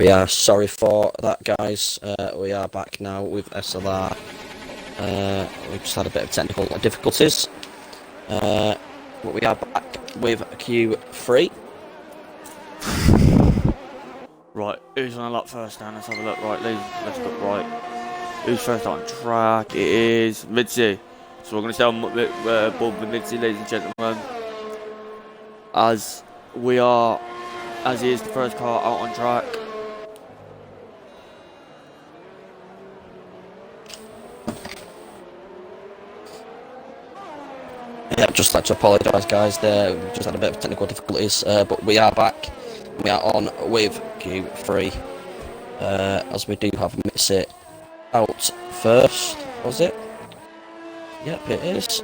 We are sorry for that, guys. We are back now with SLR. We've just had a bit of technical difficulties. But we are back with Q3. Right, who's on the lap first now? Let's have a look. Right, let's go right. Who's first on track? It is Mitzi. So we're going to stay on board with Mitzi, ladies and gentlemen. As he is the first car out on track. Yeah, I'd just like to apologise, guys. There, we just had a bit of technical difficulties, but we are back. We are on with Q3, as we do have Mitzi out first. Was it? Yep, it is.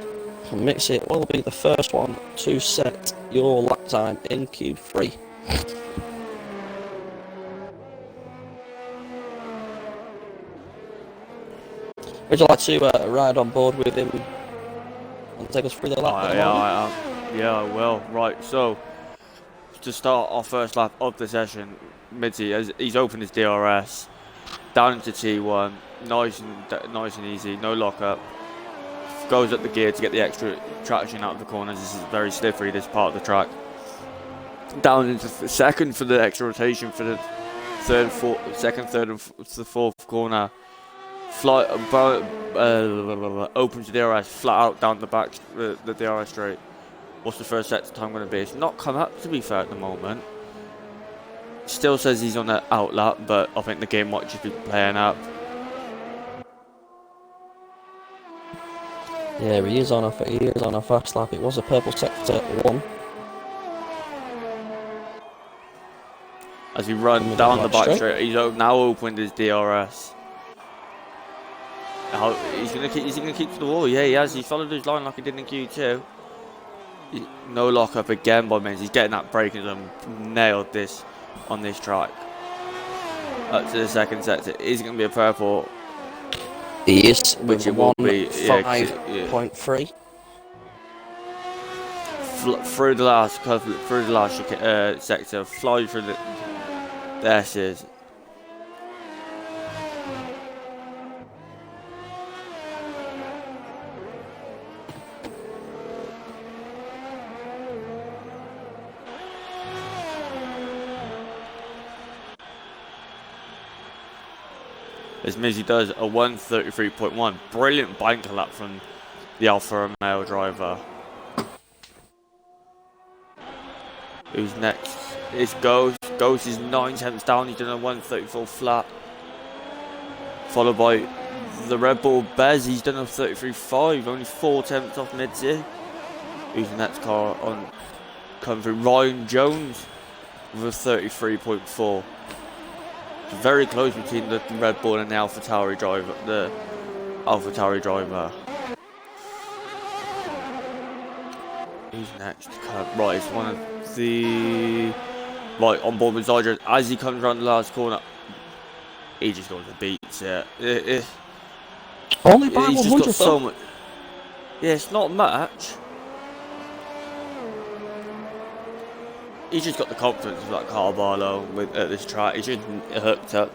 Mitzi will be the first one to set your lap time in Q3. Would you like to ride on board with him and take us through the lap? Yeah, I will. Right, so to start our first lap of the session, Mitzi, as he's opened his DRS down into T1, nice and easy, no lockup. Goes up the gear to get the extra traction out of the corners. This is very slippery, this part of the track. Down into second for the extra rotation for the second, third, and the fourth corner. Opens the DRS flat out down the back, the DRS straight. What's the first set time going to be? It's not come up, to be fair, at the moment. Still says he's on the out lap, but I think the game might just be playing up. Yeah, he is on a fast lap. It was a purple sector 1. As he runs down the back straight, he's now opened his DRS. Is he gonna keep to the wall? Yeah, he has. He followed his line like he did in Q2. No lockup again by Menz. He's getting that braking and nailed this on this track. Up to the second sector. Is it gonna be a purple? He is, which it will be 5.3. Through the last sector, fly through the S's. As Mizzy does a 1:33.1. Brilliant banker lap from the Alfa Romeo driver. Who's next? It's Ghost. Ghost is 9 tenths down. He's done a 1:34 flat. Followed by the Red Bull Bez. He's done a 33.5. Only 4 tenths off Mizzy. Who's the next car on coming through? Ryan Jones with a 33.4. Very close between the Red Bull and the AlphaTauri driver. Who's next? Right, it's one of the on board with Zydra. As he comes around the last corner, he just goes and beats it. Only by he's 100 just got so much. Yeah, it's not much. He's just got the confidence of that car, Barlow, at this track. He's just hooked up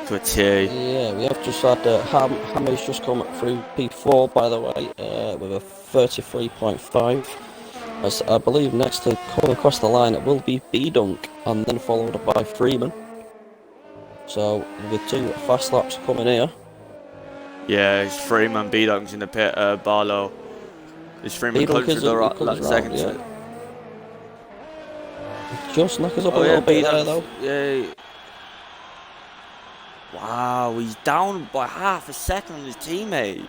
to a T. Yeah, we have just had Hammy's just come through P4, by the way, with a 33.5. As I believe next to coming across the line, it will be B-Dunk, and then followed by Freeman. So, with 2 fast laps coming here. Yeah, it's Freeman, B-Dunk's in the pit, Barlow. Is Freeman close to the second? Yeah. Just knock us up a little bit there, though. Yeah. Wow, he's down by half a second on his teammate.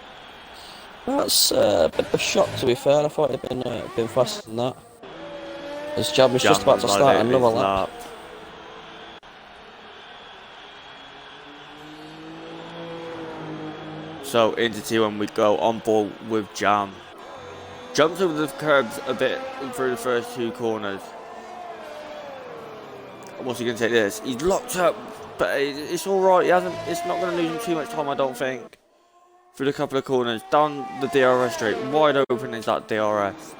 That's a bit of a shock, to be fair. I thought he'd been faster than that. As Jam was just about to start another lap. So into T1 we go, on board with Jam. Jumps over the curbs a bit through the first 2 corners. What's he going to take this? He's locked up, but it's alright. It's not going to lose him too much time, I don't think. Through a couple of corners, down the DRS straight. Wide open is that DRS.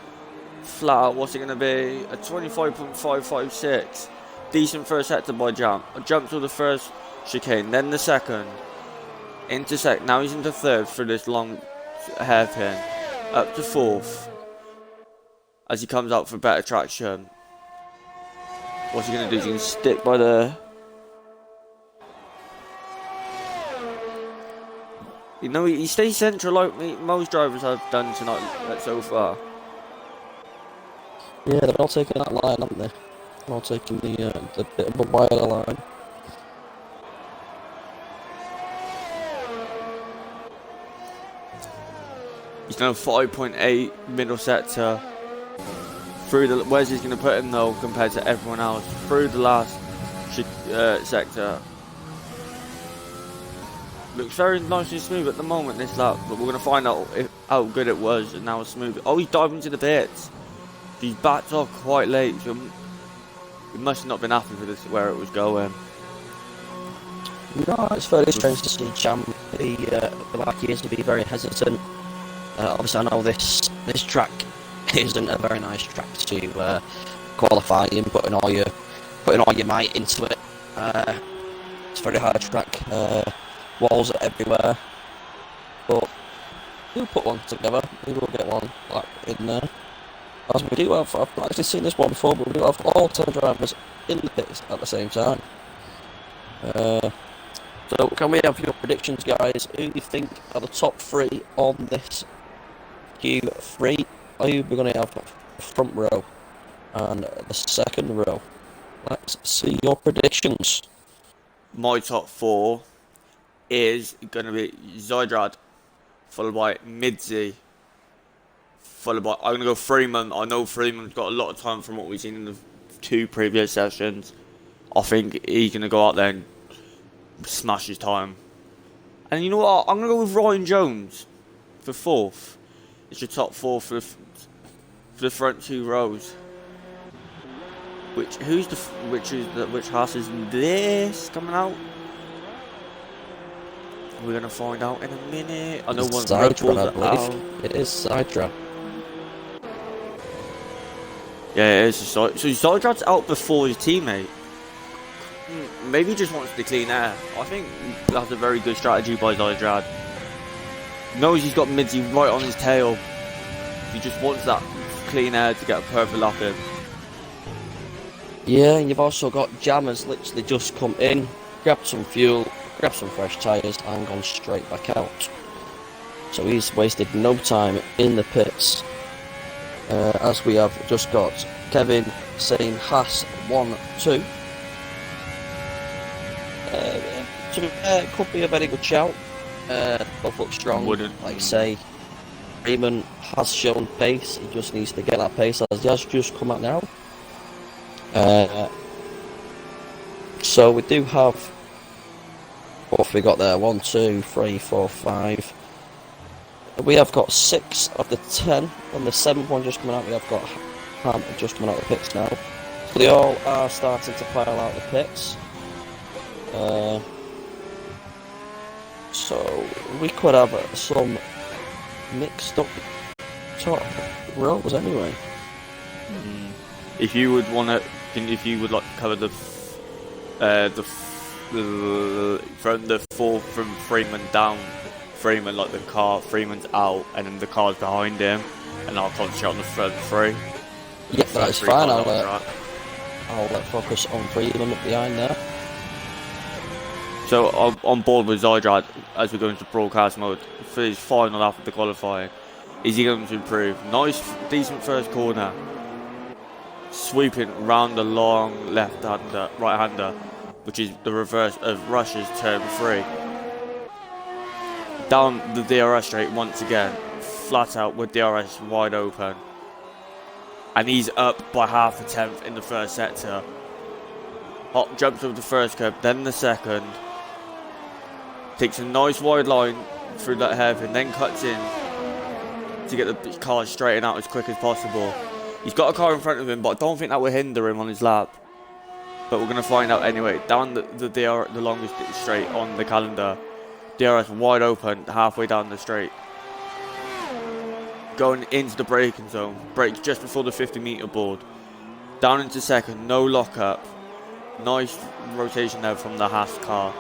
Flat out, what's it going to be? A 25.556. Decent first sector by Jump. Jump to the first chicane, then the second. Into second. Now he's into third for this long hairpin. Up to fourth. As he comes out for better traction. What's he going to do? He's going to stick by the... You know, he stays central like most drivers have done tonight so far. Yeah, they're all taking that line, aren't they? They're all taking the bit of a wider line. He's now 5.8 middle sector. Through the... Where's he going to put him though compared to everyone else? Through the last sector. Looks very nice and smooth at the moment this lap, but we're going to find out how good it was and how smooth. Oh, he's diving into the pits. He's backed off quite late, so he must have not been happy with this where it was going. No, it's very strange to see Champ be like he is to be very hesitant. Obviously, I know this track isn't a very nice track to qualify in, putting all your might into it. It's a very hard track. Walls are everywhere, but we'll put one together. We will get one like in there. As we do have, I've not actually seen this one before, but we do have all 10 drivers in the pits at the same time. So can we have your predictions, guys? Who do you think are the top 3 on this Q3? Are you going to have the front row and the second row? Let's see your predictions. My top 4 is going to be Zydrad, followed by Midzi, followed by... I'm going to go Freeman. I know Freeman's got a lot of time from what we've seen in the 2 previous sessions. I think he's going to go out there and smash his time. And you know what? I'm going to go with Ryan Jones for 4th. It's your top 4 for the front 2 rows. Which house is this coming out? We're gonna find out in a minute. I know one Red Bulls are out. It is Sidra. Yeah, it is. So Zydrad's out before his teammate. Maybe he just wants the clean air. I think that's a very good strategy by Zydrad. Knows he's got Midzi right on his tail. He just wants that clean air to get a perfect lap in. Yeah, and you've also got Jammers literally just come in, grabbed some fuel, grabbed some fresh tyres and gone straight back out. So he's wasted no time in the pits. As we have just got Kevin saying Haas 1-2. It could be a very good shout. Both look strong. Wouldn't. Like say, Freeman has shown pace. He just needs to get that pace as he has just come out now. So we do have, what have we got there? 1, 2, 3, 4, 5. We have got 6 of the 10, and the 7th one just coming out. We have got Ham just coming out of the pits now. So they all are starting to pile out the pits. So we could have some mixed up top rows anyway. If you would want to, if you would like to cover from the 4 from Freeman down, Freeman like the car, Freeman's out, and then the car's behind him, and I'll concentrate on the front 3. Yeah, that's fine. I'll focus on Freeman up behind there. So I'm on board with Zydrad as we go into broadcast mode for his final lap of the qualifying. Is he going to improve? Nice, decent first corner. Sweeping round the long left-hander, right-hander, which is the reverse of Russia's turn 3. Down the DRS straight once again, flat out with DRS wide open. And he's up by half a tenth in the first sector. Hop jumps over the first curb, then the second. Takes a nice wide line through that hairpin, then cuts in to get the car straightened out as quick as possible. He's got a car in front of him, but I don't think that will hinder him on his lap. But we're going to find out anyway. Down the longest straight on the calendar. DRS wide open, halfway down the straight. Going into the braking zone. Brakes just before the 50-meter board. Down into second, no lockup. Nice rotation there from the Haas car.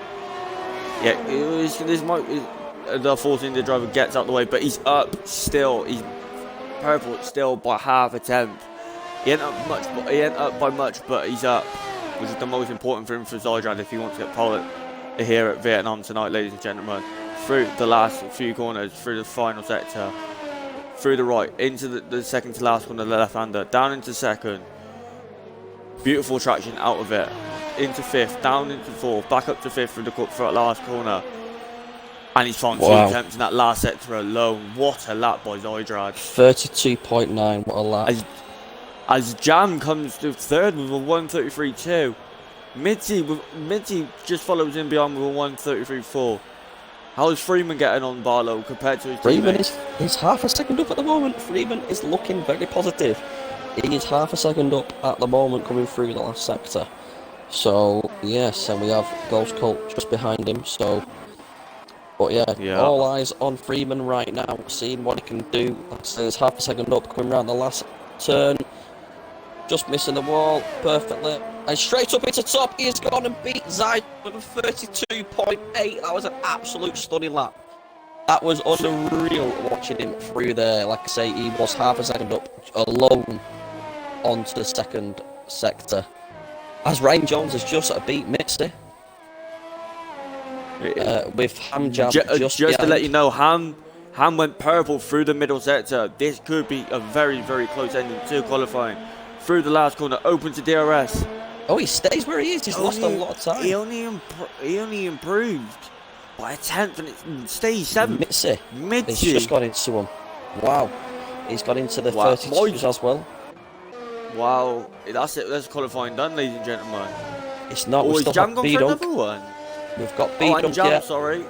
Yeah, the 14th driver gets out the way, but he's up still. He's purple still by half a tenth. He ain't up by much, but he's up, which is the most important thing for Zydrad if he wants to get pole here at Vietnam tonight, ladies and gentlemen. Through the last few corners, through the final sector, through the right, into the second to last corner, the left-hander, down into second. Beautiful traction out of it. Into fifth, down into fourth, back up to fifth for that last corner. And he's found 2 attempts in that last sector alone. What a lap by Zydrad. 32.9, what a lap. As Jam comes to third with a 1:33.2. Mitzi just follows in behind with a 1:33.4. How is Freeman getting on, Barlow, compared to his Freeman teammate? is half a second up at the moment. Freeman is looking very positive. He is half a second up at the moment coming through the last sector. So, yes, and we have Ghost Cult just behind him. So, but yeah, all eyes on Freeman right now, seeing what he can do. Like I say, he's half a second up coming around the last turn. Just missing the wall perfectly. And straight up into top, he's gone and beat Zyd with a 32.8. That was an absolute stunning lap. That was unreal watching him through there. Like I say, he was half a second up alone onto the second sector. As Ryan Jones has just beat Mitzi. With Ham Jam just to let you know, Ham went purple through the middle sector. This could be a very, very close ending to qualifying. Through the last corner, open to DRS. Oh, he stays where he is. He's lost a lot of time. He only improved by a tenth, and it stays seventh. Mitzi. He's just got into him. Wow. He's got into the 32s as well. Wow. That's it. That's qualifying done, ladies and gentlemen. It's not. Is Jam gone for another one? We've got B-Dunk, Jam, sorry.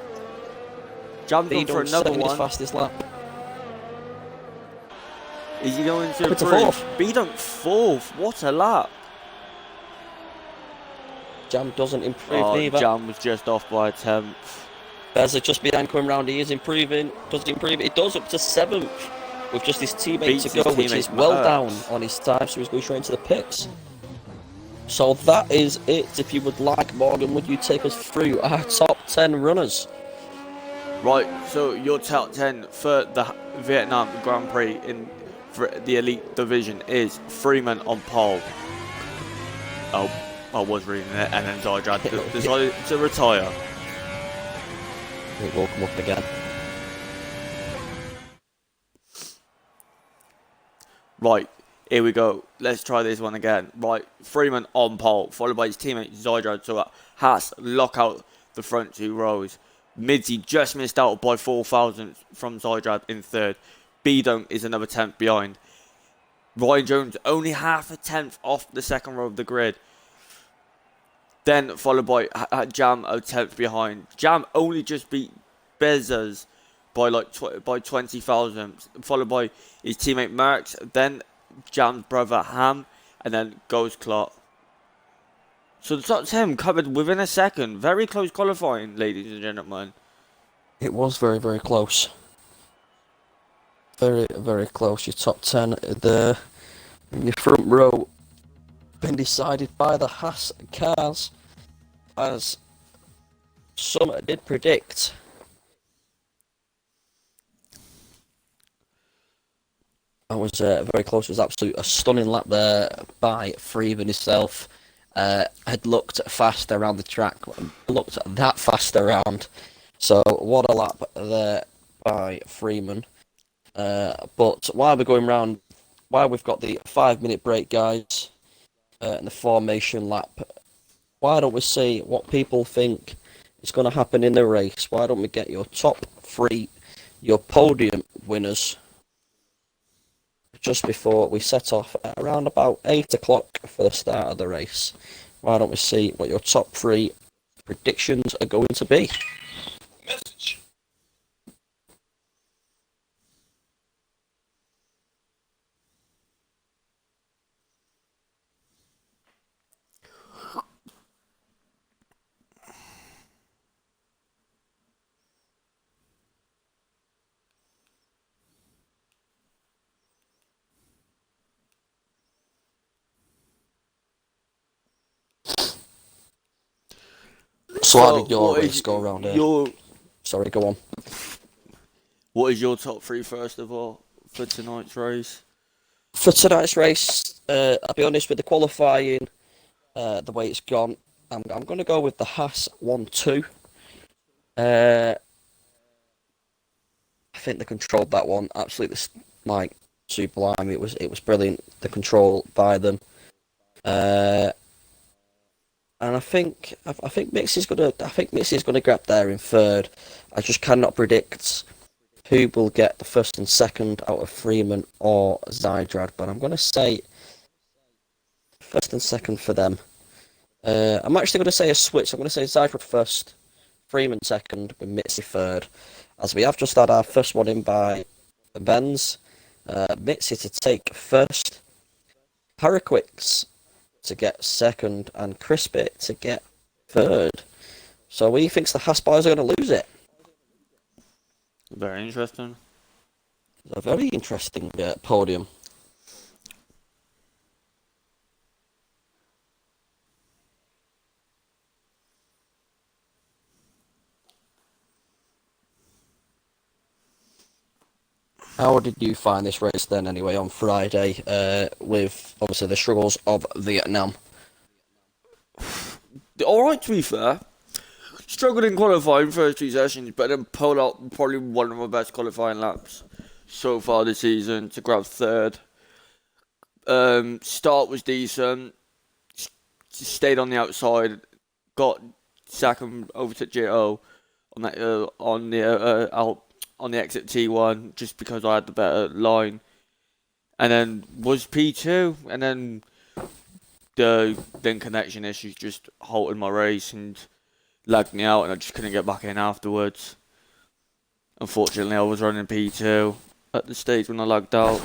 Jam gone for another one. His fastest lap. Is he going to improve? B-Dunk fourth. What a lap. Jam doesn't improve either. Jam was just off by a tenth. Beza just behind coming round. He is improving. Does he improve? It does up to seventh with just his teammate to go, which is well down on his time, so he's going straight into the pits. So that is it. If you would like, Morgan, would you take us through our top 10 runners? Right, so your top 10 for the Vietnam Grand Prix in the Elite Division is Freeman on pole. Oh, I was reading it, and then Zydrad decided to retire. It will come up again. Right, here we go. Let's try this one again. Right, Freeman on pole, followed by his teammate Zydrad. So Haas lock out the front two rows. Midzi just missed out by 4 thousandths from Zydrad in third. B-Dunk is another tenth behind. Ryan Jones only half a tenth off the second row of the grid. Then followed by Jam a tenth behind. Jam only just beat Bezos by like 20 thousandths, followed by his teammate Marks, then Jam's brother Ham, and then Ghost Clot. So the top 10 covered within a second. Very close qualifying, ladies and gentlemen. It was very, very close. Very, very close. Your top 10 there. In your front row been decided by the Haas cars, as some did predict. That was very close. It was absolute a stunning lap there by Freeman himself. Had looked fast around the track, looked that fast around. So what a lap there by Freeman. But while we're going round, while we've got the 5-minute break, guys, and the formation lap, why don't we see what people think is going to happen in the race? Why don't we get your top 3, your podium winners, just before we set off at around about 8 o'clock for the start of the race? Why don't we see what your top 3 predictions are going to be? Message. So how did your what race is go around here? your Sorry, go on. what is your top three first of all for tonight's race? For tonight's race, I'll be honest with the qualifying, the way it's gone. I'm going to go with the Haas 1-2. I think they controlled that one absolutely, like, sublime. It was brilliant. The control by them. And I think Mixie's gonna grab there in third. I just cannot predict who will get the first and second out of Freeman or Zydrad, but I'm gonna say first and second for them. I'm actually gonna say a switch. I'm gonna say Zydrad first, Freeman second, with Mitzi third, as we have just had our first one in by Benz. Mitzi to take first, Paraquix to get second, and Crispy to get third. So he thinks the Haas boys are going to lose it. Very interesting. It's a very interesting podium. How did you find this race then, anyway, on Friday, with obviously the struggles of Vietnam? Alright, to be fair. Struggled in qualifying first two sessions, but then pulled out probably one of my best qualifying laps so far this season to grab third. Start was decent. Stayed on the outside. Got second over to Jito on that on the exit T1 just because I had the better line, and then was P2, and then the connection issues just halted my race and lagged me out, and I just couldn't get back in afterwards. Unfortunately, I was running P2 at the stage when I lagged out.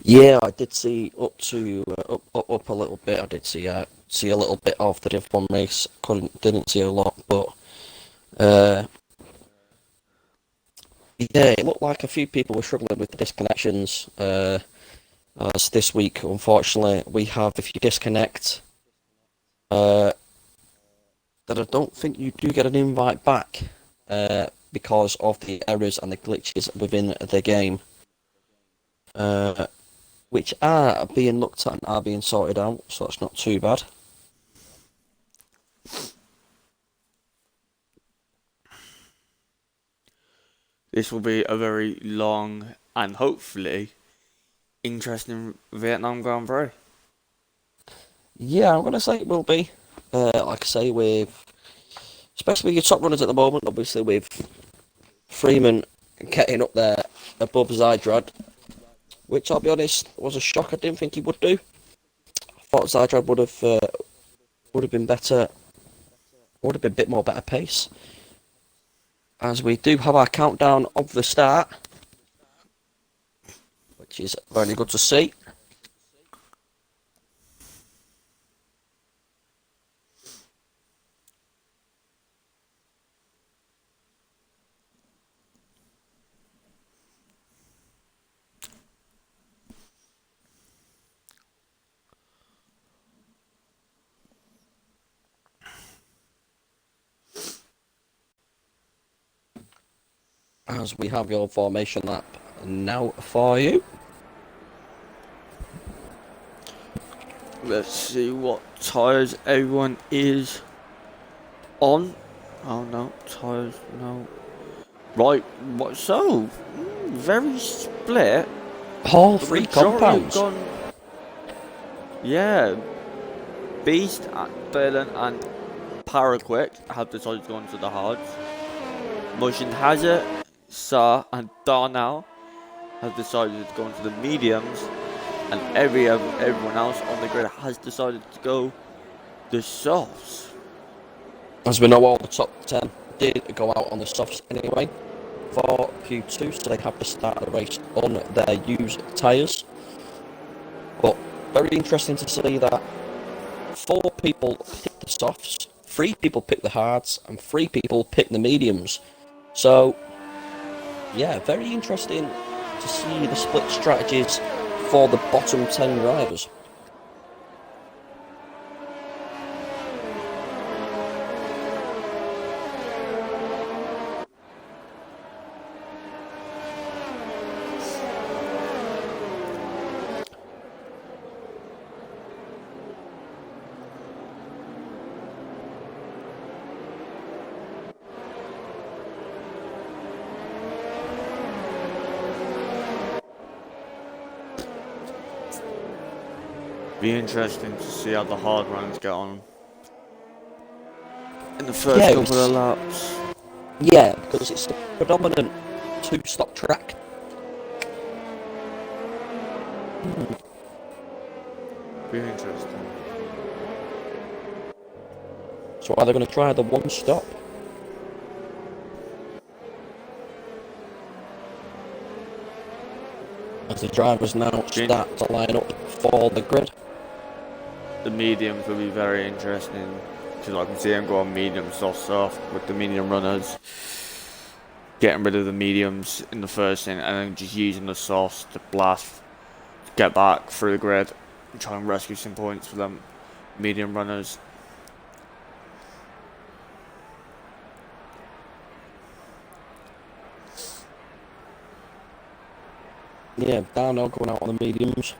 Yeah, I did see up a little bit. I did see a little bit of the Div 1 race. Didn't see a lot, but yeah, it looked like a few people were struggling with the disconnections. As this week, unfortunately, we have, if you disconnect, that I don't think you do get an invite back, because of the errors and the glitches within the game, which are being looked at and are being sorted out, so it's not too bad. This will be a very long and hopefully interesting Vietnam Grand Prix. Yeah, I'm going to say it will be. Like I say, especially with your top runners at the moment, obviously with Freeman getting up there above Zydrad, which I'll be honest was a shock. I didn't think he would do. I thought Zydrad would have been better, would have been a bit more better pace. As we do have our countdown of the start, which is very good to see. As we have your formation lap now for you. Let's see what tyres everyone is on. Oh no, tyres, no. Right, what? So, very split. All three compounds. Yeah. Beast, Berlin and Paraquix have decided to go into the hards. Motion Hazard, Sa and Darnell have decided to go into the mediums, and everyone else on the grid has decided to go the softs. As we know, all the top 10 did go out on the softs anyway for Q2, so they have to start the race on their used tyres. But very interesting to see that 4 people picked the softs, 3 people picked the hards, and 3 people picked the mediums. So, yeah, very interesting to see the split strategies for the bottom 10 drivers. Be interesting to see how the hard runs get on in the first Yeah, couple of laps. Yeah, because it's a predominant two-stop track. Be interesting. So are they going to try the one-stop? As the drivers now start to line up for the grid. The mediums will be very interesting because I can see them go on medium, soft with the medium runners. Getting rid of the mediums in the first thing and then just using the softs to blast, to get back through the grid and try and rescue some points for them medium runners. Yeah, Darnell going out on the mediums.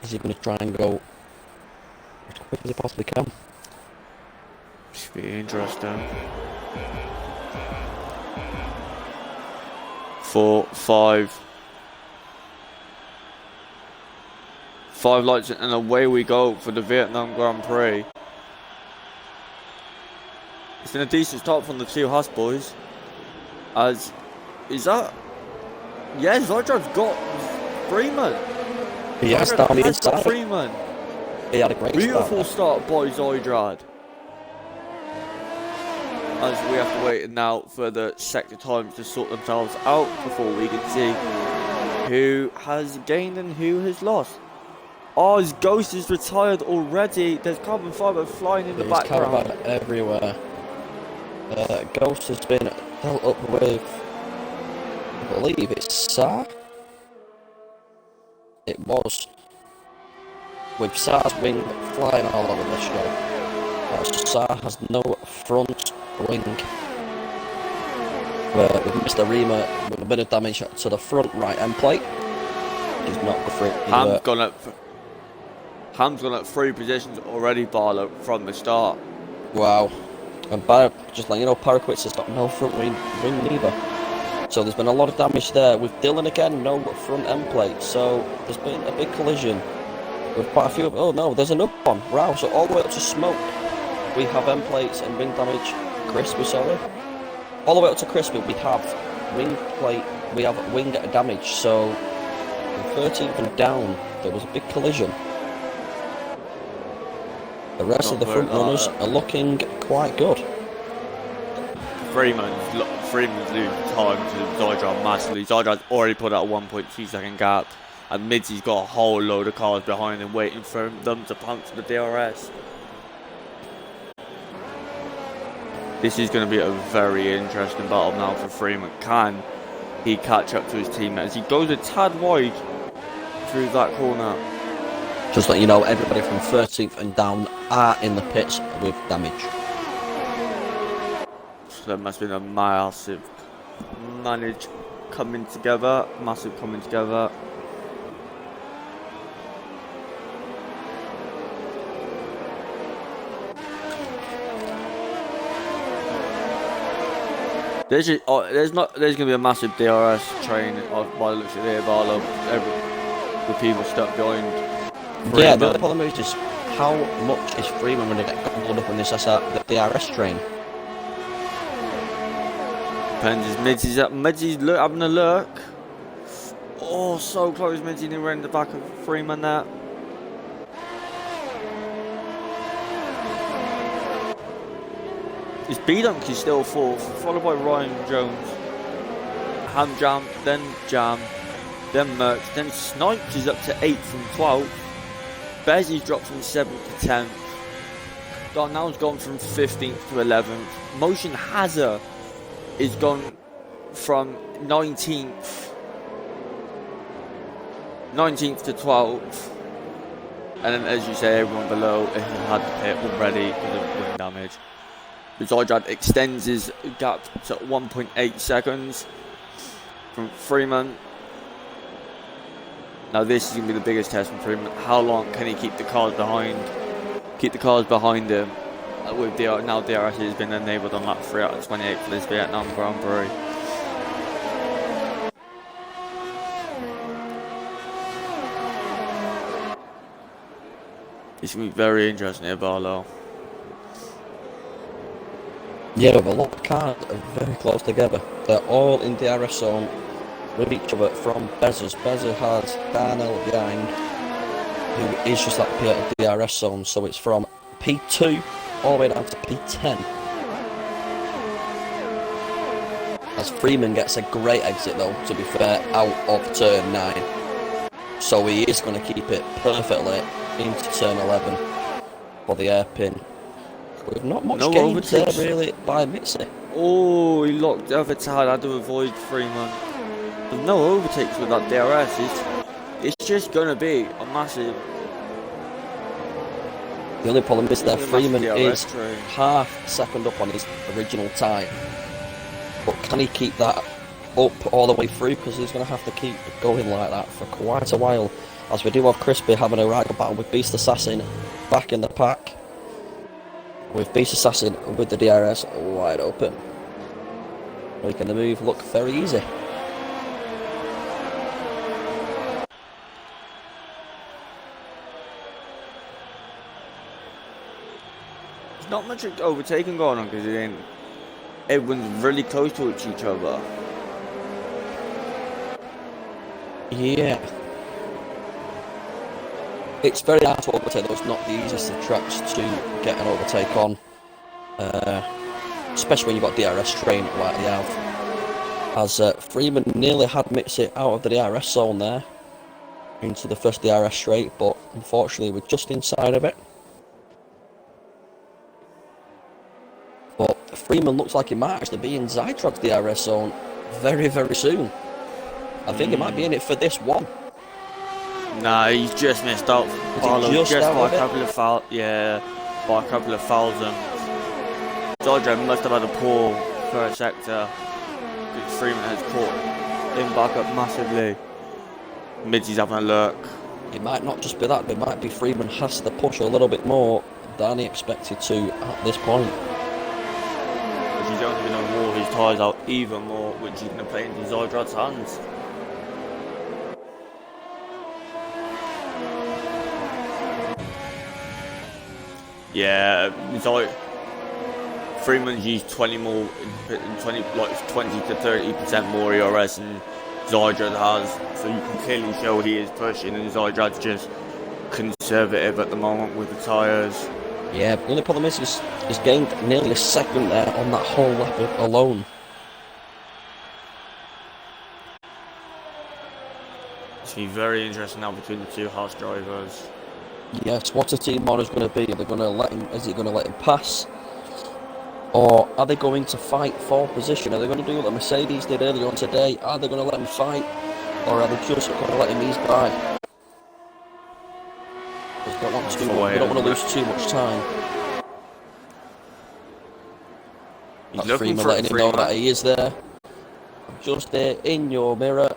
Is he going to try and go as quick as he possibly can? Should be interesting. 4, 5. 5 lights and away we go for the Vietnam Grand Prix. It's been a decent start from the two Haas boys. Is that? Yes, Zydrad's got Freeman. He has down the inside. Freeman. He had a great Beautiful start by Zydrad. As we have to wait now for the sector times to sort themselves out before we can see who has gained and who has lost. Oh, his Ghost is retired already. There's carbon fibre flying in the background. There's carbon everywhere. Ghost has been dealt up with, I believe it's SAR. It was. With SAR's wing flying all over the show. SAR has no front wing. With Mr. Rima with a bit of damage to the front right end plate. He's not good for it. Ham's gone at 3 positions already, Barlow, from the start. Wow. And just like you know, Paraquits has got no front wing neither. So there's been a lot of damage there. With Dylan again, no front end plate. So there's been a big collision with quite a few. Oh no, there's another one. Wow. So all the way up to Smoke, we have end plates and wing damage. Crispy, sorry. All the way up to Crispy, we have wing plate. We have wing damage. So from 13th and down, there was a big collision. The rest of the front runners are looking quite good. Freeman's losing time to Zydrad massively. Zydrad's already put out a 1.2 second gap, and Midsy's got a whole load of cars behind him waiting for them to puncture the DRS. This is going to be a very interesting battle now for Freeman. Can he catch up to his teammate as he goes a tad wide through that corner? Just let you know, everybody from 13th and down are in the pits with damage. So there must have been a massive coming together. There's going to be a massive DRS train by the looks of it here, Barlow. The people stuck behind. Yeah, the other problem is just how much is Freeman going to get gobbled up in this the DRS train? Depends. Midsy's having a look. Oh, so close. Midsy near in the back of Freeman there. His B-Dunk is still 4th, followed by Ryan Jones. Ham Jam, then Merch, then Snipes is up to 8th from 12th. Bezzy's dropped from 7th to 10th. Darnell's gone from 15th to 11th. Motion Hazard is gone from 19th to 12th. And then, as you say, everyone below had the pit already because of wing damage. Zydrad extends his gap to 1.8 seconds from Freeman. Now this is going to be the biggest test from Freeman. How long can he keep the cars behind? Him. With now DRS has been enabled on lap 3 out of 28 for this Vietnam Grand Prix. It's going to be very interesting here, Barlow. Yeah, but a lot of cars are very close together. They're all in DRS zone with each other from Bezos. Bezos has Darnell behind, who is just at the DRS zone, so it's from P2 all the way down to P10. As Freeman gets a great exit though, to be fair, out of turn 9. So he is going to keep it perfectly into turn 11 for the hairpin. With not much gains there really by Mitzi. Oh, he locked the other side, had to avoid Freeman. There's no overtakes with that DRS, it's just going to be a massive... The only problem is that Freeman is half a second up on his original time. But can he keep that up all the way through? Because he's going to have to keep going like that for quite a while. As we do have Crispy having a right battle with Beast Assassin back in the pack. With Beast Assassin with the DRS wide open. Making the move look very easy. There's not much overtaking going on because everyone's really close to each other. Yeah. It's very hard to overtake though, it's not the easiest of tracks to get an overtake on. Especially when you've got DRS train like they have. As Freeman nearly had Mitzi out of the DRS zone there. Into the first DRS straight, but unfortunately we're just inside of it. But Freeman looks like he might actually be in Zytrod's DRS zone very, very soon. I think he might be in it for this one. Nah, he's just missed out. Barlow just by a couple of fouls. Yeah, by a couple of fouls. Dodger must have had a poor first sector. Freeman has caught him back up massively. Midsy's having a look. It might not just be that, it might be Freeman has to push a little bit more than he expected to at this point. Which he's only going to wore his tyres out even more, which he's going to play into Zydrad's hands. Yeah, Freeman's used 20 to 30% more ERS than Zydrad has, so you can clearly show he is pushing, and Zydrad's just conservative at the moment with the tyres. Yeah, the only problem is he's gained nearly a second there on that whole lap alone. It's going to be very interesting now between the two Haas drivers. Yes, what's the team order going to be? Are they going to let him? Is he going to let him pass, or are they going to fight for position? Are they going to do what the Mercedes did earlier on today? Are they going to let him fight, or are they just going to let him ease by? Because they don't want to lose too much time. That's Freeman letting him know that he is there. I'm just there in your mirror.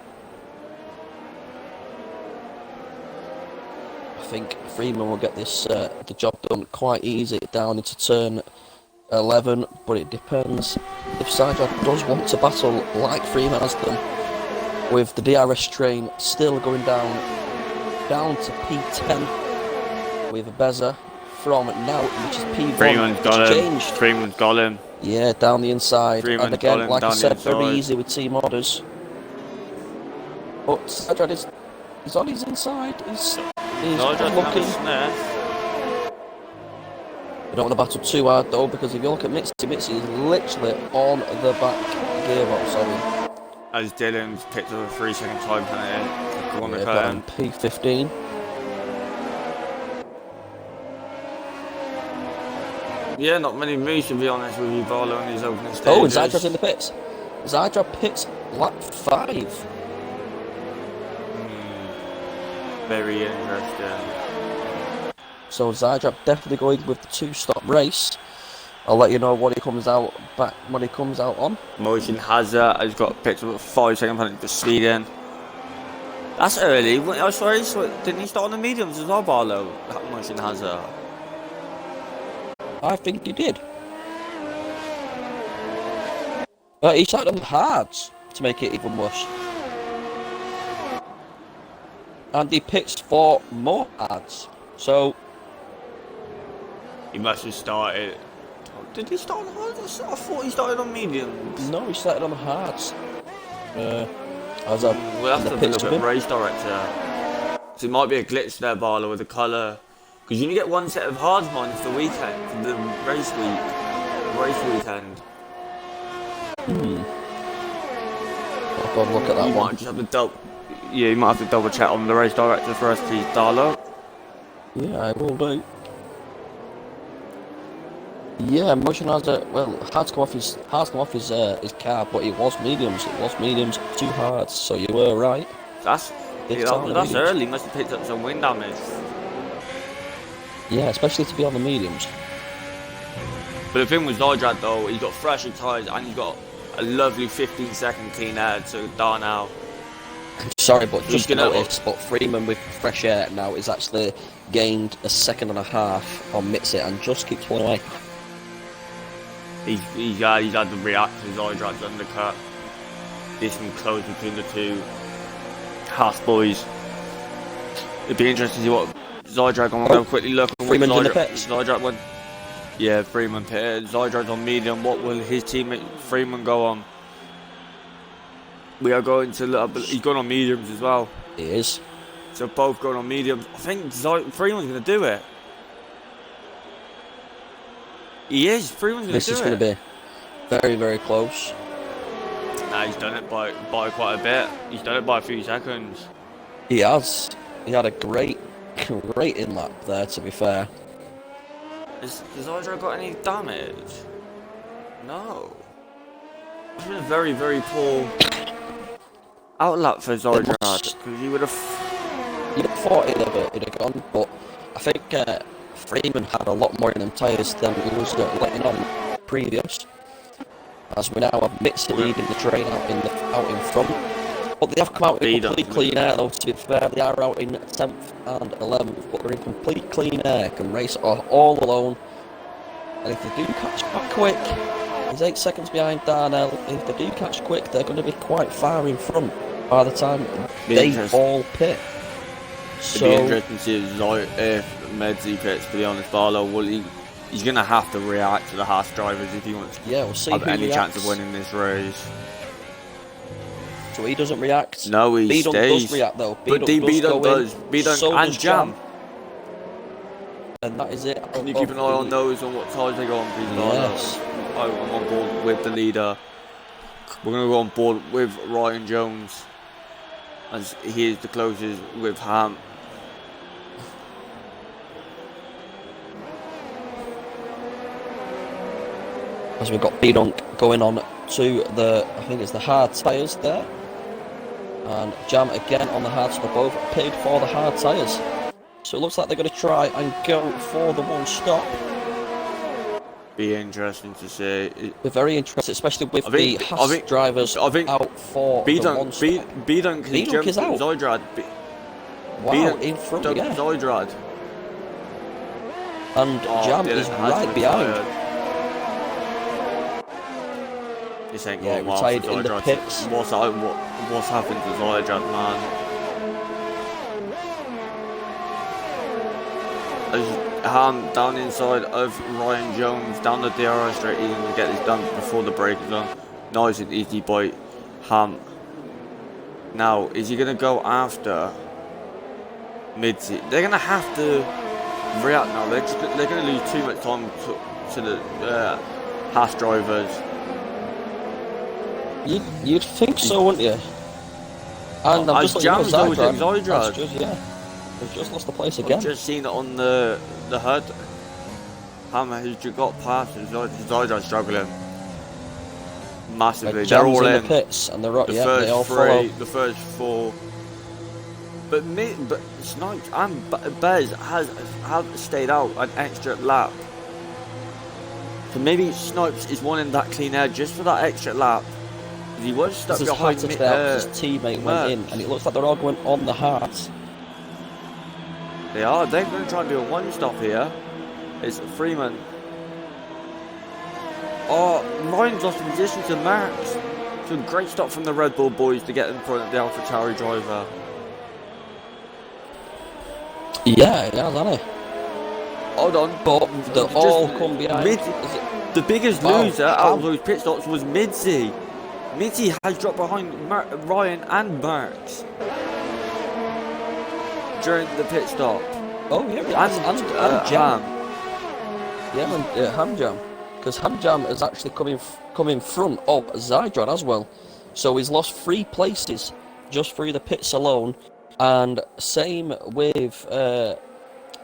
I think Freeman will get this the job done quite easy down into turn 11, but it depends if Zydrad does want to battle like Freeman has done, with the DRS train still going down to P10 with Beza from now, which is P1. Freeman's got him. Freeman's got him. Yeah, down the inside. Freeman's and again, got him like I said, very inside. easy with team orders. But Zydrad is on his inside. He's looking. We don't want to battle too hard though, because if you look at Mitzi is literally on the back gearbox. Sorry. As Dylan's picked up a 3-second time penalty. On P15. Yeah, not many moves to be honest with you, Barlow on his opening stages. Oh, and Zydrad's in the pits. Zydrad pits lap 5. Very interesting. So Zydrad definitely going with the 2-stop race. I'll let you know what he comes out on. Motion Hazard has got picked up a 5-second penalty for speeding. That's early. Oh, sorry, didn't he start on the mediums as well, Barlow? Motion Hazard. I think he did. He started on the hards to make it even worse. And he picks for more hards. So He must have started. Did he start on hards? I thought he started on mediums. No, he started on the hards. As a We'll have to have a look at race director. So it might be a glitch there, Barlow, with the colour. Because you only get one set of hards minus the weekend, for the race weekend. I'll go and look at that You one. might just have to you might have to double check on the race director for us, please, Darlow. Yeah, I will do. Yeah, Motion has hard to come off his car, but it was mediums. It was mediums, 2 hards. So you were right. That's early. Must have picked up some wind damage. Yeah, especially to be on the mediums. But the thing with Zydrad though, he's got fresher tyres and he's got a lovely 15-second clean air to Darnell. Sorry, but just noticed, but Freeman with fresh air now is actually gained a 1.5 seconds on Mitzi and just keeps pulling away. He's had to react to Zydrad's undercut. Distance close between the two Haas boys. It'd be interesting to see what Zydrad on. We'll quickly look at Freeman's in the pits. Zydrad went. Yeah, Freeman pitted. Zydrad's on medium. What will his teammate Freeman go on? We are going to. He's going on mediums as well. He is. So both going on mediums. I think Freeman's going to do it. He is. Freeman's going to do it. This is going to be very, very close. Nah, he's done it by quite a bit. He's done it by a few seconds. He has. He had a great in-lap there, to be fair. Has Zydrad got any damage? No. It's been a very, very poor outlap for Zydrad, because you would have... You'd have thought it'd have gone, but I think Freeman had a lot more in them tyres than he was letting on previous. As we now have Mitzi leading the train out in front. But they have come out in complete clean air though, to be fair. They are out in 10th and 11th, but they're in complete clean air, can race all alone. And if they do catch back quick, he's 8 seconds behind Darnell. If they do catch quick, they're going to be quite far in front by the time they all pit. It'd be interesting to see if Medzi pits, to be honest, Barlow. Well, he's going to have to react to the Haas drivers if he wants to have any chance of winning this race. So he doesn't react. No, he B-Dunk stays. does react though. But B-Dunk does. B-Dunk and Jam. And that is it. Can you keep an eye on those, on what tyres they go on, please? Yes. I'm on board with the leader. We're going to go on board with Ryan Jones, as he is the closest with Ham. As we've got B-Dunk going on to I think it's the hard tyres there. And Jam again on the hards. They're both paid for the hard tyres. So it looks like they're going to try and go for the one stop. Be interesting to see. We're very interested, especially with the Haas drivers out for the one stop. B-Dunk is out. Zydrad. Wow, in front, yeah. Zydrad. And Jam is right behind. This ain't going well for Zydrad. What's happened to Zydrad, man? Down inside of Ryan Jones, down the DRS straight, he's going to get this done before the break is on. Nice and easy by Ham. Now, is he going to go after Midseat? They're going to have to react now. They're going to lose too much time to the Haas drivers. You'd think so, wouldn't you? And I'm just Jam's always in Zydrad. We've just lost the place again. I've just seen it on the HUD. Hammer who's got past and Zydrad's struggling massively. They're all in the pits and they're the first they all three, follow. the first four. But Snipes and Bez have stayed out an extra lap. So maybe Snipes is wanting that clean air just for that extra lap. He was stuck behind his teammate went in, and it looks like they're all going on the hearts. They are. They're going to try and do a one-stop here. It's Freeman. Oh, Ryan's lost position to Max. So a great stop from the Red Bull boys to get in front of the AlphaTauri driver. Yeah, hasn't he? Hold on. But they all come behind. The biggest Wow, loser out of those pit stops was Midzi. Midzi has dropped behind Ryan and Marks during the pit stop. Oh yeah, and Jam. Ham. Yeah, and Ham Jam, because Ham Jam is actually come in front of Zydron as well, so he's lost 3 places just through the pits alone, and same with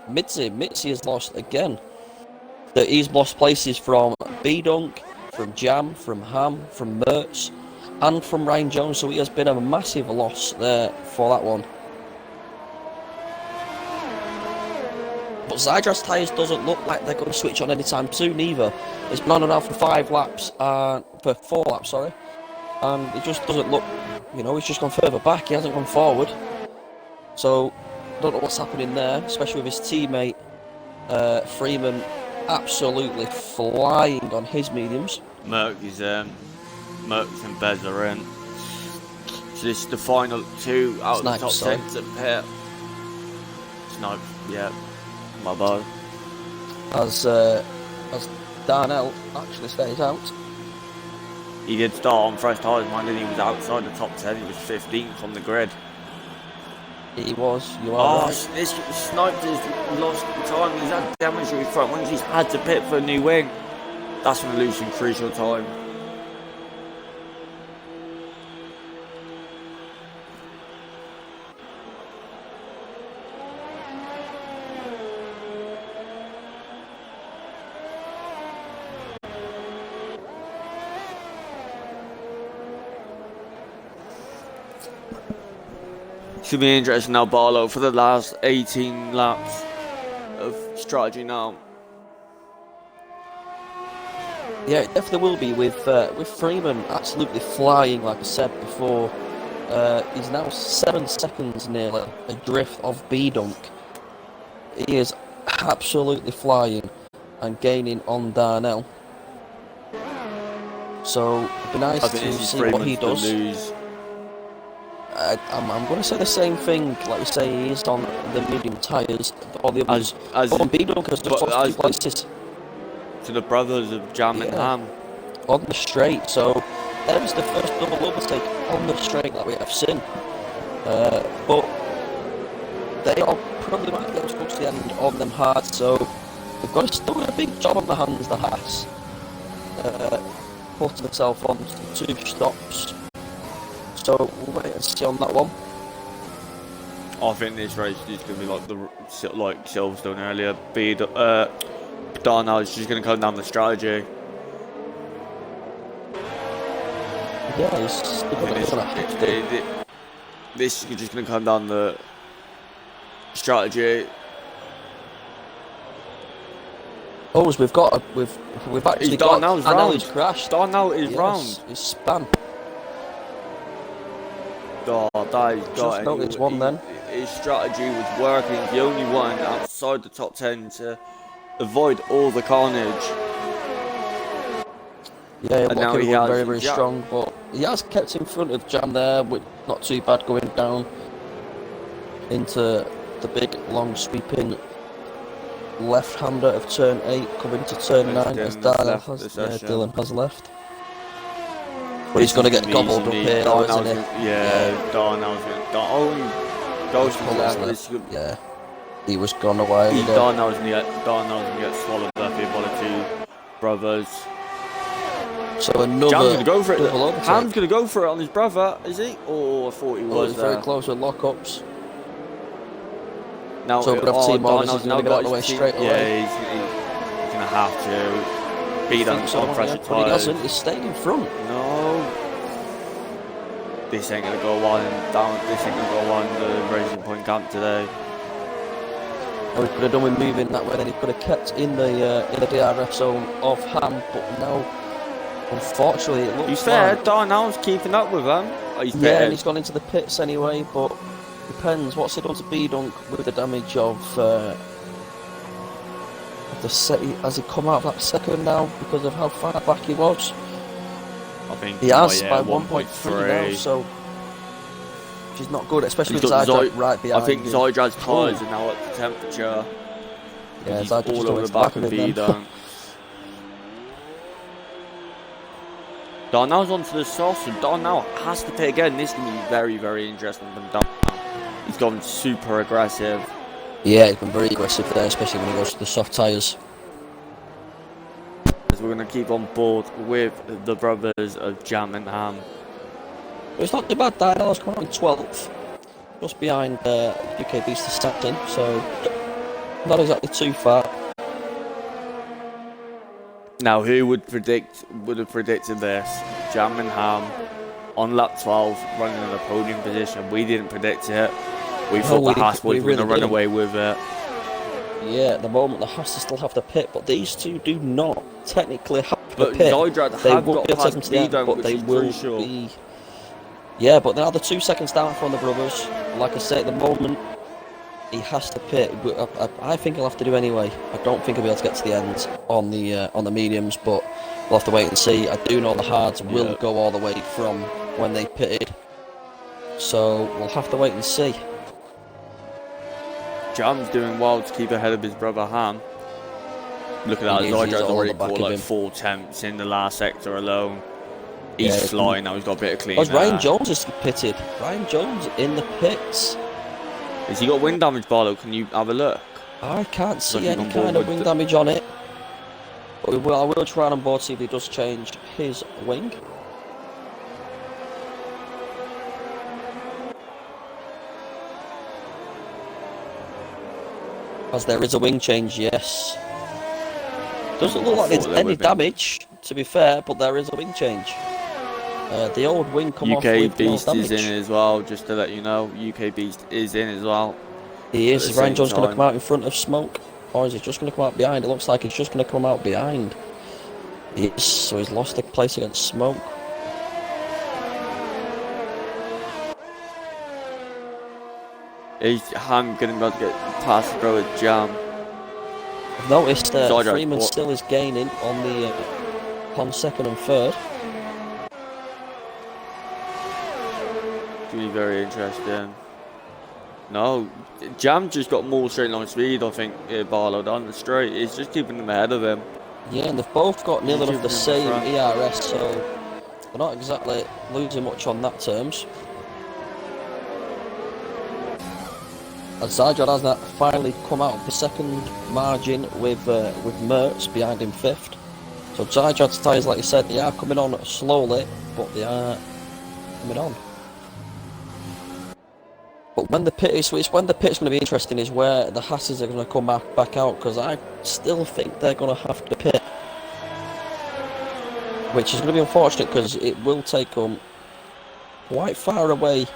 Mitzi. Mitzi has lost again. That he's lost places from B-Dunk, from Jam, from Ham, from Mertz, and from Ryan Jones, so he has been a massive loss there for that one. But Zydron's tyres doesn't look like they're going to switch on anytime soon either. It's been on and off for 4 laps, sorry. And it just doesn't look, he's just gone further back, he hasn't gone forward. So, don't know what's happening there, especially with his teammate, Freeman, absolutely flying on his mediums. Merckx and Bez are in. So this is the final 2 out of the top 10 to pit. Snipe, yeah. My bad. As Darnell actually stays out. He did start on fresh tyres, mind you, he was outside the top 10, he was 15th on the grid. He was, you are right. This Snipe has lost time, he's had damage to his front wings, he's had to pit for a new wing. That's when losing crucial time. Should be interesting now, Barlow, for the last 18 laps of strategy now. Yeah, it definitely will be with Freeman absolutely flying, like I said before. He's now 7 seconds nearly adrift of B-Dunk. He is absolutely flying and gaining on Darnell. So it'd be nice to see what he does. I'm going to say the same thing, like you say, he's on the medium tyres, all the others. On B-Dunk has just lost 2 places. To the brothers of Jam and Ham. On the straight, so that was the first double overtake on the straight that we have seen. But they are probably might get towards the end of them hard, so they've got still a big job on the hands, the Haas. Putting himself on 2 stops. So we'll wait and see on that one. I think this race is going to be like Silverstone earlier. Darnell is just going to come down the strategy. Yeah, he's still going to have to. This is just going to come down the strategy. Oh, we've actually got Darnell's round. He's crashed. Darnell is round. He's spun. God, that he's got noticed one then. His strategy was working. The only one outside the top 10 to avoid all the carnage. Yeah, and now he has very, very strong, but he has kept in front of Jam there, with not too bad going down into the big, long, sweeping left-hander of turn 8, coming to turn 9 as Dylan has left. But he's going to get gobbled up here, though, isn't he? Yeah, Darnell's going to... Yeah, he was gone away. Darnell's going to get swallowed up here by the 2 brothers. So another Jam's going to go for it. Ham's going to go for it on his brother, is he? Oh, I thought he was there. Very close with lockups. Now, so we're going to have Team Darnell's going to get out of the way straight away. Yeah, he's going to have to beat on pressure tyres. But he doesn't, he's staying in front. No. This ain't going to go on This ain't going to go on the Racing Point camp today. And we could have done with moving that way, then he could have kept in the DRS zone of Ham, but now, unfortunately, it looks he's fair, like... Darnell's keeping up with him. Yeah, and he's gone into the pits anyway, but depends. What's he done to B-Dunk with the damage of the set? Has he come out of that second now because of how far back he was? I think he has by 1.3 now, so which is not good, especially with Zydra right behind. I think Zydrad's tyres are now at the temperature. Yeah, He's Zajdrad just all went over to the back of him then. Bidon. Darnell's onto the sauce, and Darnell has to pit again. This can be very, very interesting from Darnell. He's gone super aggressive. Yeah, he's been very aggressive there, especially when he goes to the soft tyres. As we're going to keep on board with the brothers of Jam and Ham. But it's not too bad, Darnell's coming on 12th. Just behind UK Beast to second, so not exactly too far. Now, who would have predicted this? Jam and Ham on lap 12, running in the podium position. We didn't predict it. We thought the Haas was going to run away with it. Yeah, at the moment the Haas still have to pit, but these two do not technically have to But pit. Zajdrad have got past Bidon, but they will be. Yeah, but they're the 2 seconds down from the brothers. Like I say, at the moment, he has to pit. I think he'll have to do anyway. I don't think he'll be able to get to the end on the mediums, but we'll have to wait and see. I do know the hards will go all the way from when they pitted, so we'll have to wait and see. Jam's doing well to keep ahead of his brother Ham. Look at that, Zajrad's already caught like 4 tenths in the last sector alone. He's flying now, he's got a bit of clean air. Ryan Jones is pitted. Ryan Jones in the pits. Has he got wind damage, Barlow? Can you have a look? I can't see any kind of wing damage on it. But I will try on board, see if he does change his wing. As there is a wing change, yes. Doesn't look like there's any damage, to be fair, but there is a wing change. The old wing come off with UK Beast no is in as well, just to let you know. UK Beast is in as well. He is. Is Ryan Jones going to come out in front of Smoke? Or is he just going to come out behind? It looks like he's just going to come out behind. He is, so he's lost the place against Smoke. Is Ham going to be able to get past the road Jam? I've noticed Freeman still is gaining on second and third. It's going to be very interesting. No, Jam just got more straight line speed, I think, Barlow down the straight. It's just keeping them ahead of him. Yeah, and they've both got nearly enough the same ERS, so they're not exactly losing much on that terms. And Zajdrad has that finally come out of the second margin with Mertz behind him fifth. So Zajrad's tyres, like you said, they are coming on slowly, but they are coming on. But when the pit is, when the pit's going to be interesting is where the Hasses are going to come back out, because I still think they're going to have to pit, which is going to be unfortunate because it will take them quite far away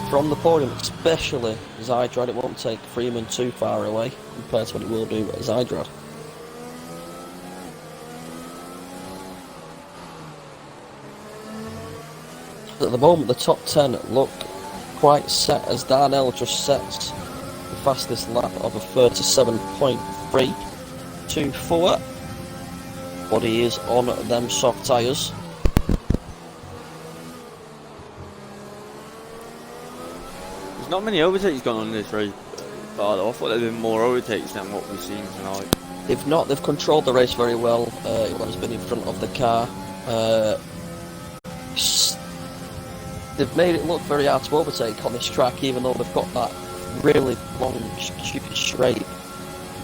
from the podium, especially Zajdrad. It won't take Freeman too far away compared to what it will do at Zajdrad. At the moment, the top 10 look quite set as Darnell just sets the fastest lap of a 37.324, but he is on them soft tyres. There's not many overtakes gone on in this race, but I thought there'd been more overtakes than what we've seen tonight. If not, they've controlled the race very well. Everyone's been in front of the car. They've made it look very hard to overtake on this track, even though they've got that really long, stupid straight.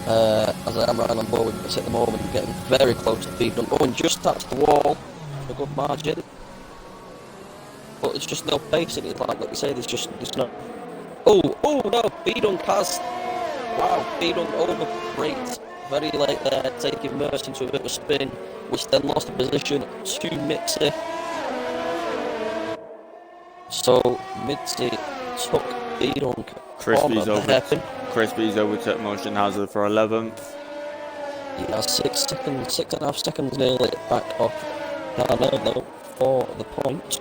As I am right on board with this at the moment, getting very close to Bidon. Going just touched the wall, a good margin. But it's just no pace in it, like you say, there's no... Oh no, Bidon passed. Wow, Bidon over great. Very late there, taking Merce into a bit of a spin, which then lost the position to Mitzi. So Mitzi took Bidon. Crispy's overtook Motion Hazard for 11th. He has 6.5 seconds nearly back off Darnell for the point.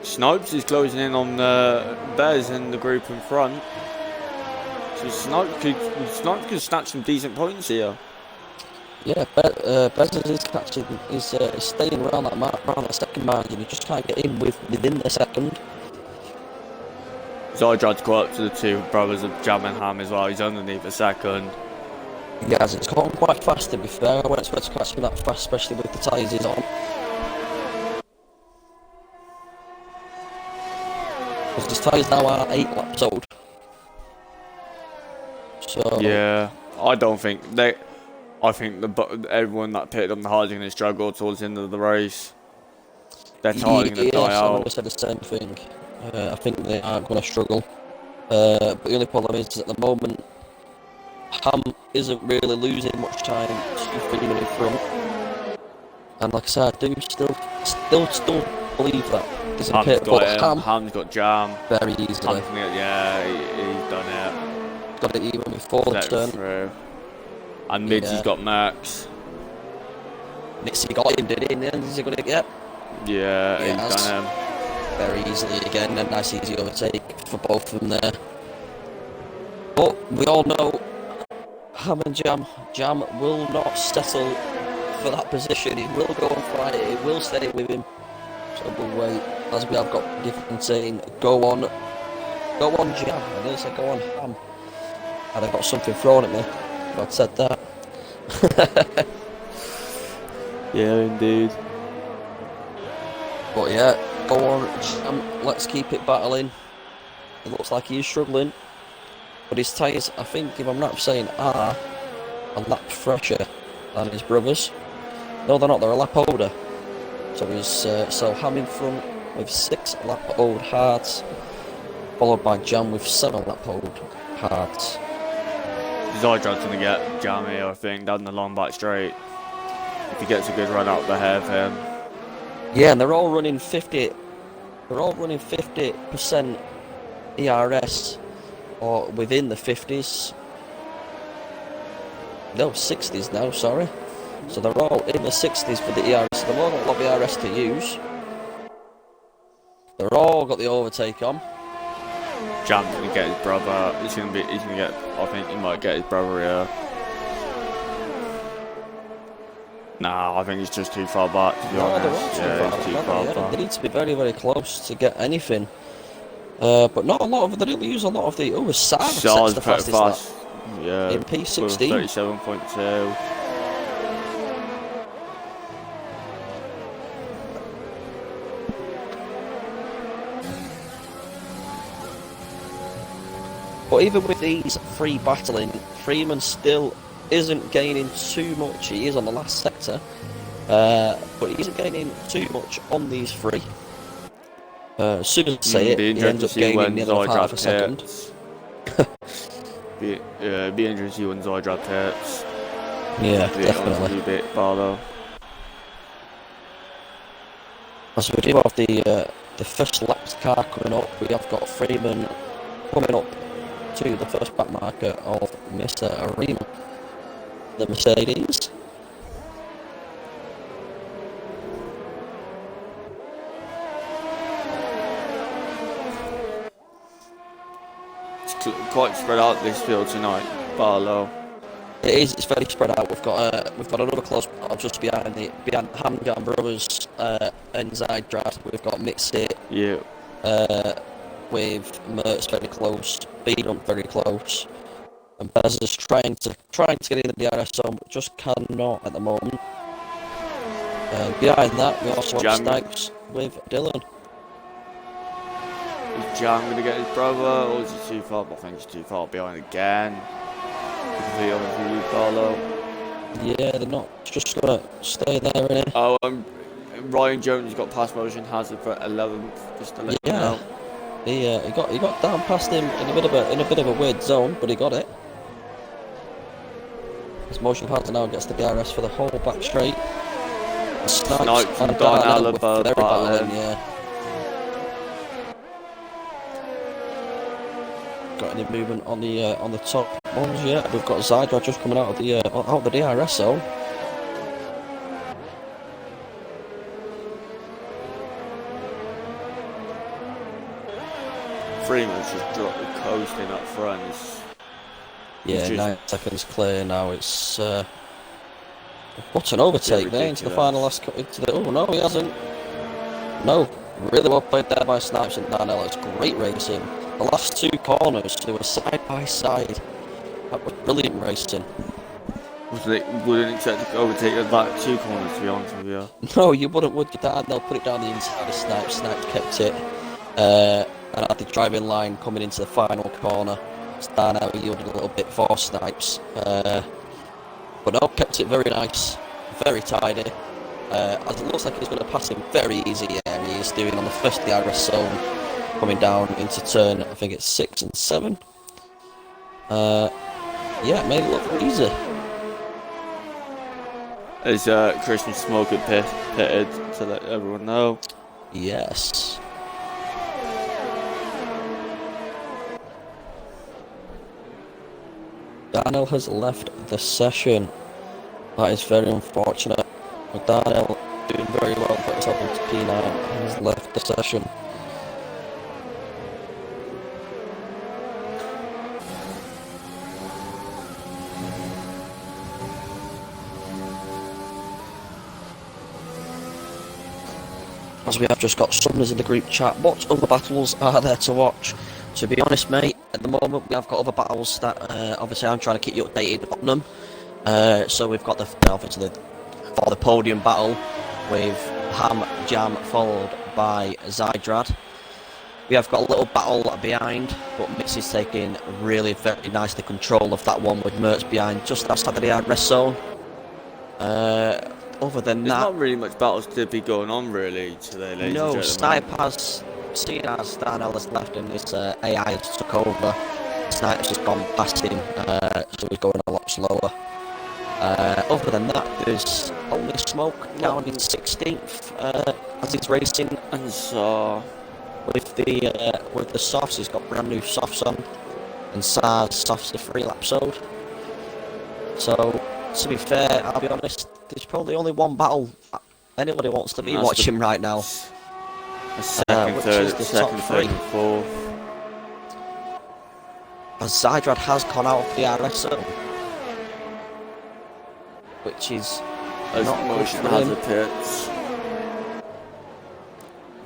Snipes is closing in on Bez in the group in front. So Snipes could snatch some decent points here. Yeah, Bez is catching, is staying around that second margin. He just can't get in within the second. Zydrad's caught up to the two brothers of Jam and Ham as well. He's underneath a second. Yes, it's gone quite fast to be fair. I wouldn't expect to catch him that fast, especially with the tyres he's on. Because his tyres now are 8 laps old. So Yeah, I don't think they. I think everyone that pitted on the hard is going to struggle towards the end of the race. Their tyres are going to die I would out. have said the same thing. I think they are going to struggle. But the only problem is at the moment, Ham isn't really losing much time to Freeman in front. And like I said, I do still believe that he's in pit, but Ham's got Jam. Very easily. He's done it. Got it even before the turn. Through. And Midsy's got Max. Mitzi got him, did he? In the end, is he got it yet? Yeah, he's done him. Very easily again, a nice easy overtake for both of them there. But we all know Ham and Jam will not settle for that position. He will go and fight it, he will stay with him. So we'll wait, as we have got Giffen saying, go on Jam, and they said go on Ham. And I got something thrown at me if I'd said that. Yeah, indeed. But yeah, go on Jam, let's keep it battling. It looks like he's struggling. But his tyres, I think, if I'm not saying, are a lap fresher than his brothers. No, they're not, they're a lap older. So he's Ham in front with 6 lap old hards, followed by Jam with 7 lap old hards. Zydrad's going to get Jam here, I think, down the long back straight. If he gets a good run out the hair of him. Yeah, and they're all running 50%. They're all running 50% ERS, or within the 50s. No, 60s now. Sorry. So they're all in the 60s for the ERS. They've all got a lot of ERS to use. They're all got the overtake on. Jam's going to get his brother. He's going to get. I think he might get his brother here. Nah, I think he's just too far back, to be honest. He's too far back. They need to be very, very close to get anything. But not a lot of. They don't use a lot of the. Oh, Sar's the fastest lap. Yeah. In P16. 37.2. But even with these 3 battling, Freeman still isn't gaining too much. He is on the last sector, but he isn't gaining too much on these 3. As soon as I say it, he ends up gaining nearly half a second. Be interesting to see when Zydrad hits. Yeah, definitely. A bit Barlow. As we do have the first lap car coming up, we have got Freeman coming up to the first back marker of Mr. Arima, the Mercedes. It's quite spread out this field tonight, Barlow. It is. It's very spread out. We've got another close just behind Ham Jam Brothers and Zydrad. We've got Mixit. Yeah. With Mertz very close, Beedump very close, and Bez is trying to get in the DRS zone, but just cannot at the moment. Behind that, we also have Staggs with Dylan. Is Jam going to get his brother, or is he too far? I think he's too far behind again. Completely honest with you, Barlow. Yeah, they're not just going to stay there, innit? Oh, Ryan Jones has got pass motion hazard for 11th, just to let you know. He got down past him in a bit of a weird zone, but he got it. His motion hazard now gets the DRS for the whole back straight. Snipes and Don Alaba battling. Yeah. Got any movement on the top ones yet? We've got Zydrad just coming out of the DRS zone. Freeman's just coasting up front. Yeah, 9 seconds clear now. It's what an overtake there into the final last oh no, he hasn't. No, really well played there by Snipes and Darnell. It's great racing. The last two corners, they were side by side. That was brilliant racing. Wouldn't expect to overtake at that 2 corners, to be honest with you. No, you wouldn't, would you? They'll put it down the inside of Snipes. Snipes kept it. And at the driving line coming into the final corner, Darnell yielded a little bit for Snipes. But no, kept it very nice, very tidy. As it looks like he's going to pass him very easy. Yeah, he is doing on the first DRS zone, coming down into turn, I think it's 6 and 7. Yeah, it made it look easy. As Christian Smoker pitted to let everyone know. Yes. Darnell has left the session. That is very unfortunate. But Darnell doing very well, put himself into P9 and has left the session. As we have just got Sumners in the group chat, what other battles are there to watch? To be honest, mate, at the moment we have got other battles that obviously I'm trying to keep you updated on them. So we've got obviously for the podium battle with Ham Jam followed by Zydrad. We have got a little battle behind, but Mitz is taking really very nicely control of that one with Mertz behind just outside of the rest zone. Other than There's that, not really much battles to be going on really today, ladies and no, gentlemen. Snipe has, seeing as Darnell has left and this AI has took over, Snipe's just gone past him, so he's going a lot slower. Other than that, there's only Smoke down in 16th as he's racing, and so with the softs, he's got brand new softs on, and SARS softs the 3-lap zone. So, to be fair, I'll be honest, there's probably only one battle anybody wants to be watching right now. The second, third, and fourth. As Zydrad has gone out of the RS zone, which is as not Motion good has for a him. pits.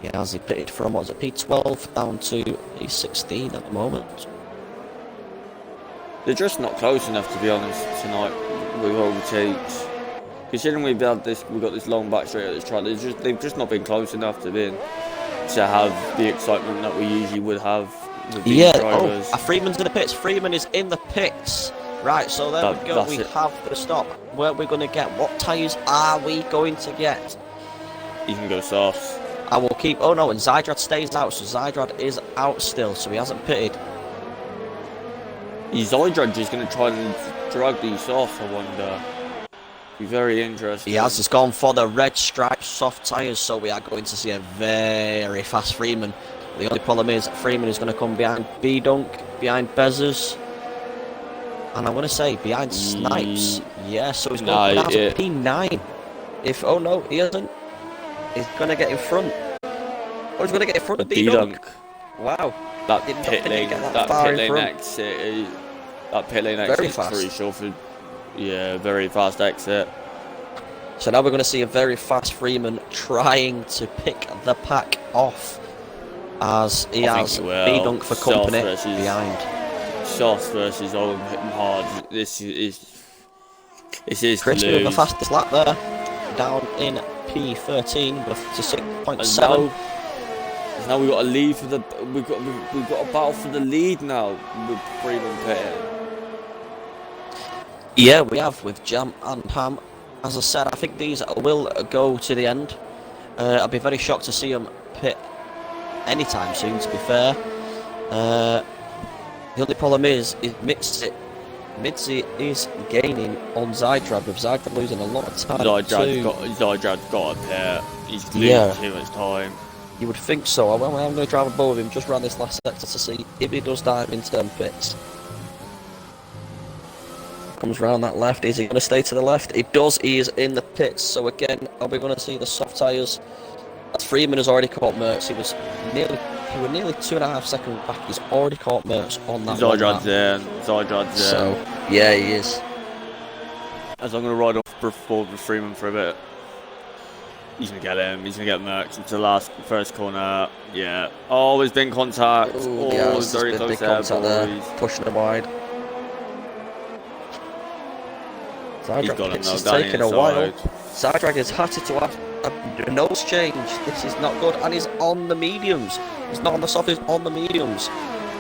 Yeah, as he pitted from, what was it, P12 down to P16 at the moment. They're just not close enough, to be honest, tonight with overtakes. Considering we've got this long back straight at this track, they've just not been close enough to have the excitement that we usually would have with these drivers. Freeman's in the pits. Freeman is in the pits. Right, so there we go. We have the stop. Where we're going to get? What tyres are we going to get? You can go softs. I will keep. Oh no, and Zydrad stays out. So Zydrad is out still. So he hasn't pitted. Zydrad just going to try and drag these off, I wonder. Be very interesting. He has. He's gone for the red striped soft tyres, so we are going to see a very fast Freeman. The only problem is Freeman is going to come behind B-Dunk, behind Bezzers, and I want to say behind Snipes. Yeah, so he's going down to P9. Oh no, he isn't. He's going to get in front. Oh, he's going to get in front of B-Dunk. Wow. That pit lane exit is pretty short for, yeah, very fast exit. So now we're going to see a very fast Freeman trying to pick the pack off, as he has B-Dunk for company behind. Soft versus Owen hitting hard. This is Christian with the fastest lap there, down in P13 with to 6.7. Now we've got a lead for we've got a battle for the lead now with Freeman pitting. Yeah, we have with Jam and Ham. As I said, I think these will go to the end. I'd be very shocked to see them pit anytime soon, to be fair. The only problem is Mitzi is gaining on Zydrad, with Zydrad losing a lot of time. Zydrad's got a pit. He's losing too much time. You would think so. I'm going to drive above him just around this last sector to see if he does dive into them pits. Comes round that left. Is he going to stay to the left? He does. He is in the pits. So again, are we going to see the soft tyres? As Freeman has already caught Mertz. He was nearly 2.5 seconds back. He's already caught Mertz on that. Zydrad's there. So yeah, he is. As I'm going to ride off forward with Freeman for a bit. He's going to get him. He's going to get Merckx into the first corner. Yeah. Oh, there's been contact. Ooh, Oh, yeah, there's very been close big there, contact boys. there, pushing him wide. He's got him, This though, is down taking a while. Zydrag has had to have a nose change. This is not good, and he's on the mediums. He's not on the soft, he's on the mediums.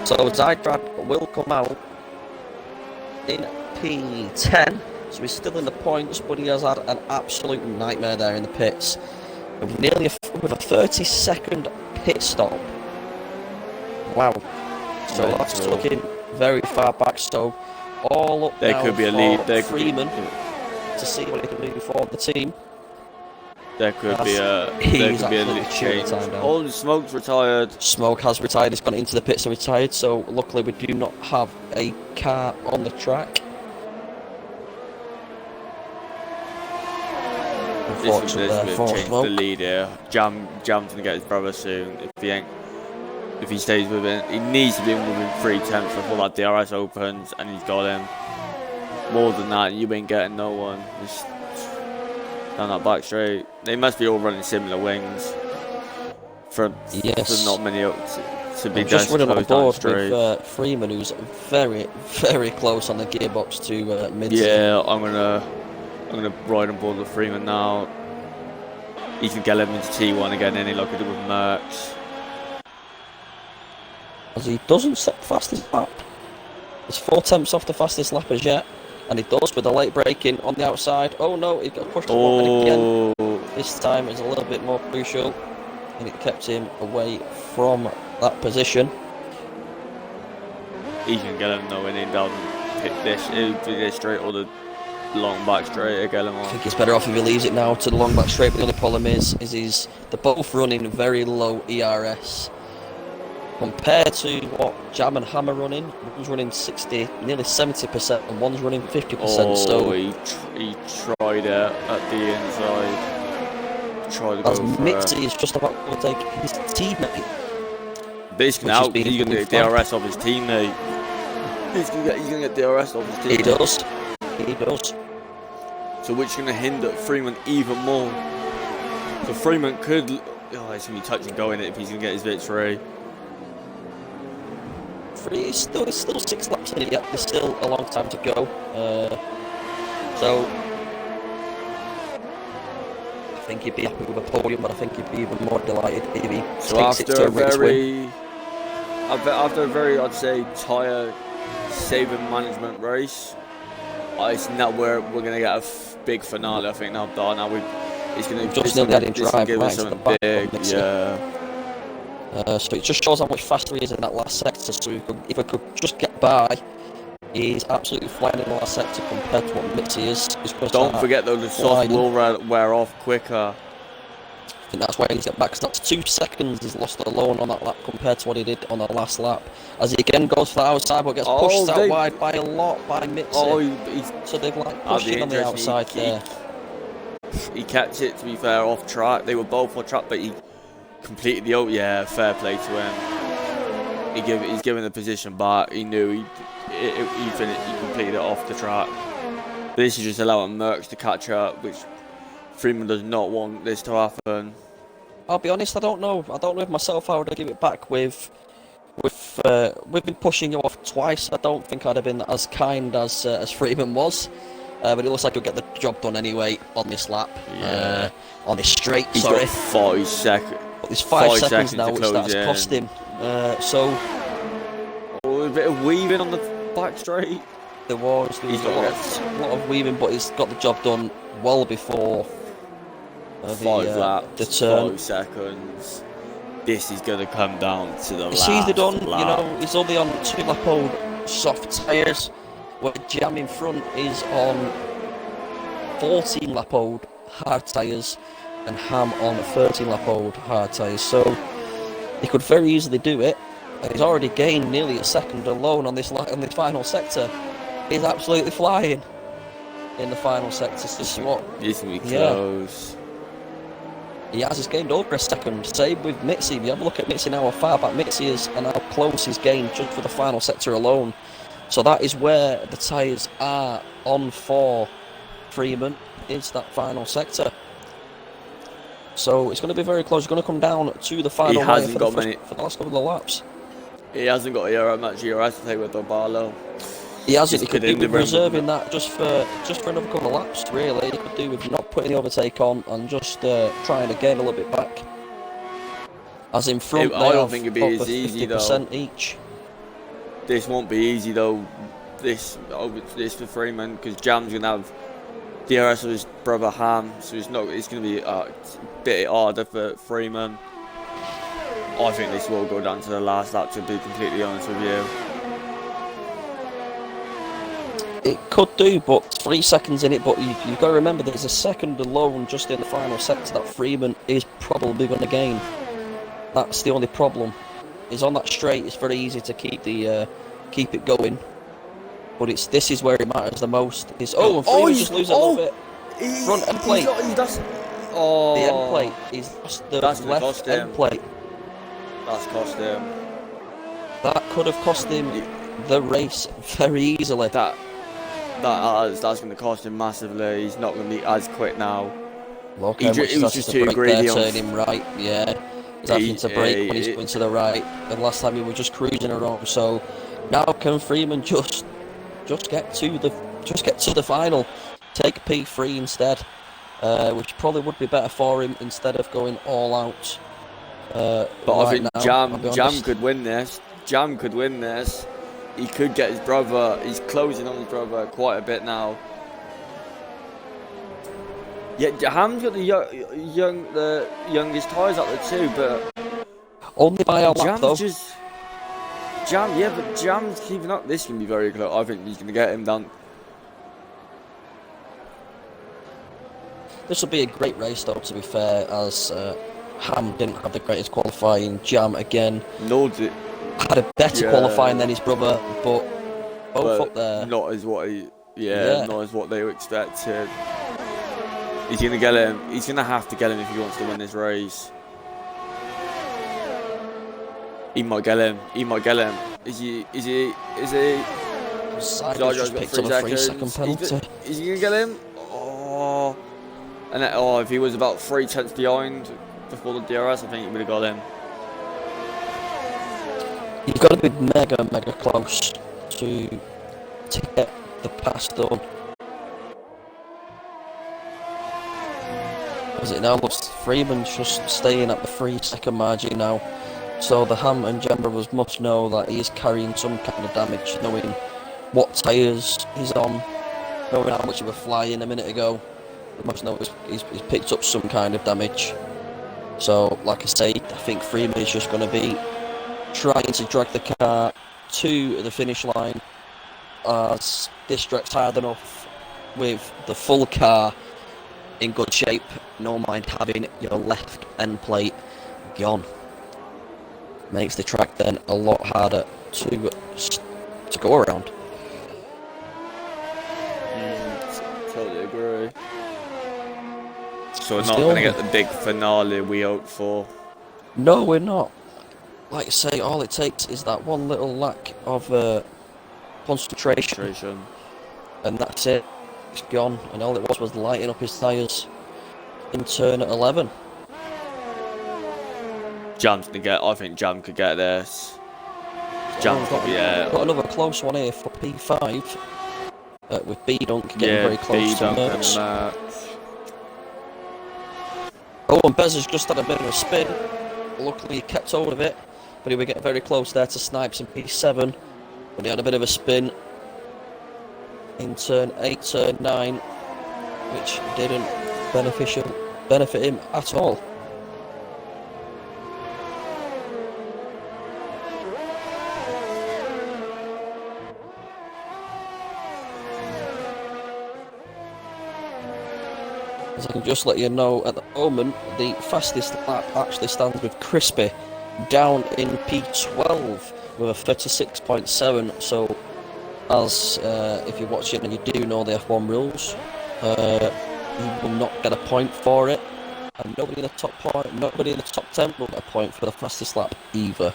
So Zydrag will come out in P10. So he's still in the points, but he has had an absolute nightmare there in the pits. With nearly with a 30-second pit stop. Wow. So that's looking very far back. So all up there now could be a for lead. There Freeman to see what he can do for the team. There could be a lead change. Oh, the Smoke's retired. Smoke has retired. He's gone into the pits and retired. So luckily we do not have a car on the track. This will change the lead here. Jam's gonna get his brother soon. If he stays within, he needs to be within 3 tenths before that DRS opens, and he's got him. More than that, you ain't getting no one. Just down that back straight. They must be all running similar wings. For not many to be just running on board straight. With Freeman, who's very, very close on the gearbox to mid. Yeah, I'm gonna ride on board with Freeman now. He can get him into T1 again, any like I did with Merckx. As he doesn't set the fastest lap. He's 4 tenths off the fastest lap as yet, and he does with the late braking on the outside. Oh no, he got pushed forward again. This time is a little bit more crucial, and it kept him away from that position. He can get him though, and he doesn't hit this straight or the long back straight again. I think it's better off if he leaves it now to the long back straight, but the only problem is they're both running very low ERS. Compared to what Jam and Ham are running, one's running 60, nearly 70%, and one's running 50%. Oh, so he tried it at the inside. Tried to go for Mitzi is just about to take his teammate. Basically now, he's going to get DRS off his teammate. He's going to get DRS off his teammate. He does. So which is going to hinder Freeman even more. So Freeman could... Oh, it's going to be touch and go in it if he's going to get his victory. He's still 6 laps in it yet. There's still a long time to go. So I think he'd be happy with a podium, but I think he'd be even more delighted if he takes it to a race win. After a very, I'd say, tyre saving management race, it's now we're going to get a big finale. I think now he's going to just nearly had him drive give right us to the something back. big. Yeah. So it just shows how much faster he is in that last sector. So if we could just get by, he's absolutely flying in the last sector compared to what Mitzi is. Don't forget though, the soft will wear off quicker. I think that's why he's got back, because that's 2 seconds he's lost alone on that lap compared to what he did on the last lap. As he again goes for the outside, but gets pushed out wide by a lot by Mitzi. So they've pushed him on the outside there. He kept it, to be fair, off track. They were both off track, but he completed fair play to him. He's given the position back. He knew he completed it off the track. This is just allowing Merckx to catch up, which Freeman does not want this to happen. I'll be honest, I don't know if myself I would have given it back with we've been pushing you off twice. I don't think I'd have been as kind as Freeman was. But it looks like he'll get the job done anyway on this lap. Yeah. On this straight, He's got 5 seconds. But there's 5 seconds now, which that's cost him. A bit of weaving on the back straight. There was a lot of weaving, but he's got the job done well before 5 laps, the turn. 5 seconds. This is going to come down to the last It's either done, lap. he's only on 2-lap-old soft tyres, where Jam in front is on 14-lap-old hard tyres, and Ham on 13-lap-old hard tyres. So he could very easily do it, and he's already gained nearly a second alone on this final sector. He's absolutely flying in the final sector. This will be close. He has gained over a second. Same with Mitzi. If you have a look at Mitzi now, how far back Mitzi is and how close he's gained just for the final sector alone. So that is where the tyres are on for Freeman, is that final sector. So it's going to be very close. It's going to come down to the final wire for the last couple of laps. He hasn't got much ERS to take with Barlow. He hasn't. He could do with reserving that just for another couple of laps. Really, he could do with not putting the overtake on and just trying to gain a little bit back. As in front, I don't think it'd be as easy though. Each. This won't be easy though. This for Freeman, because Jam's gonna have DRS with his brother Ham, so it's gonna be a bit harder for Freeman. I think this will go down to the last lap, to be completely honest with you. It could do, but 3 seconds in it. But you've got to remember, there's a second alone just in the final sector that Freeman is probably going to gain. That's the only problem. Is on that straight, it's very easy to keep it going. But this is where it matters the most. And Freeman just loses a little bit. Front end plate. The end plate is the left end plate. That's cost him. That could have cost him the race very easily. That's going to cost him massively. He's not going to be as quick now. Look, he was just too greedy. Turning right, yeah. He's having to brake when he's going to the right. And last time he was just cruising around. So now can Freeman just get to the final, take P3 instead, which probably would be better for him instead of going all out. But I think Jam could win this. Jam could win this. He could get his brother. He's closing on his brother quite a bit now. Yeah, Ham's got the youngest tyres out there too, but only by a lap though. But Jam's keeping up. This can be very close. I think he's going to get him done. This will be a great race though, to be fair, as Ham didn't have the greatest qualifying. Jam again had a better qualifying than his brother, but both up there. Not as what not as what they expected. He's going to get him. He's going to have to get him if he wants to win this race. He might get him. Is he? Simon just picked up a 3 second penalty. Is he going to get him? Oh. And if he was about 3 tenths behind before the DRS, I think he would have got him. You've got to be mega close to get the pass done. As it now looks, Freeman's just staying at the 3 second margin now. So the Ham and Jam brothers must know that he is carrying some kind of damage, knowing what tyres he's on, knowing how much he was flying a minute ago. They must know he's picked up some kind of damage. So, like I say, I think Freeman is just going to be trying to drag the car to the finish line, as this track's hard enough with the full car in good shape. No mind having your left end plate gone. Makes the track then a lot harder to go around. Totally agree. So we're not going to get the big finale we hoped for. No, we're not. Like I say, all it takes is that one little lack of concentration. And that's it. It's gone. And all it was lighting up his tyres in turn 11. I think Jam could get this. Jam's got another close one here for P5 with B-Dunk getting very close to Merckx. And Bez has just had a bit of a spin. Luckily he kept hold of it, but he would get very close there to Snipes in P7. But he had a bit of a spin in turn 8, turn 9, which didn't benefit him at all. As I can just let you know, at the moment, the fastest lap actually stands with Crispy down in P12 with a 36.7. So, as if you're watching and you do know the F1 rules, you will not get a point for it, and nobody in the top 10 will get a point for the fastest lap either.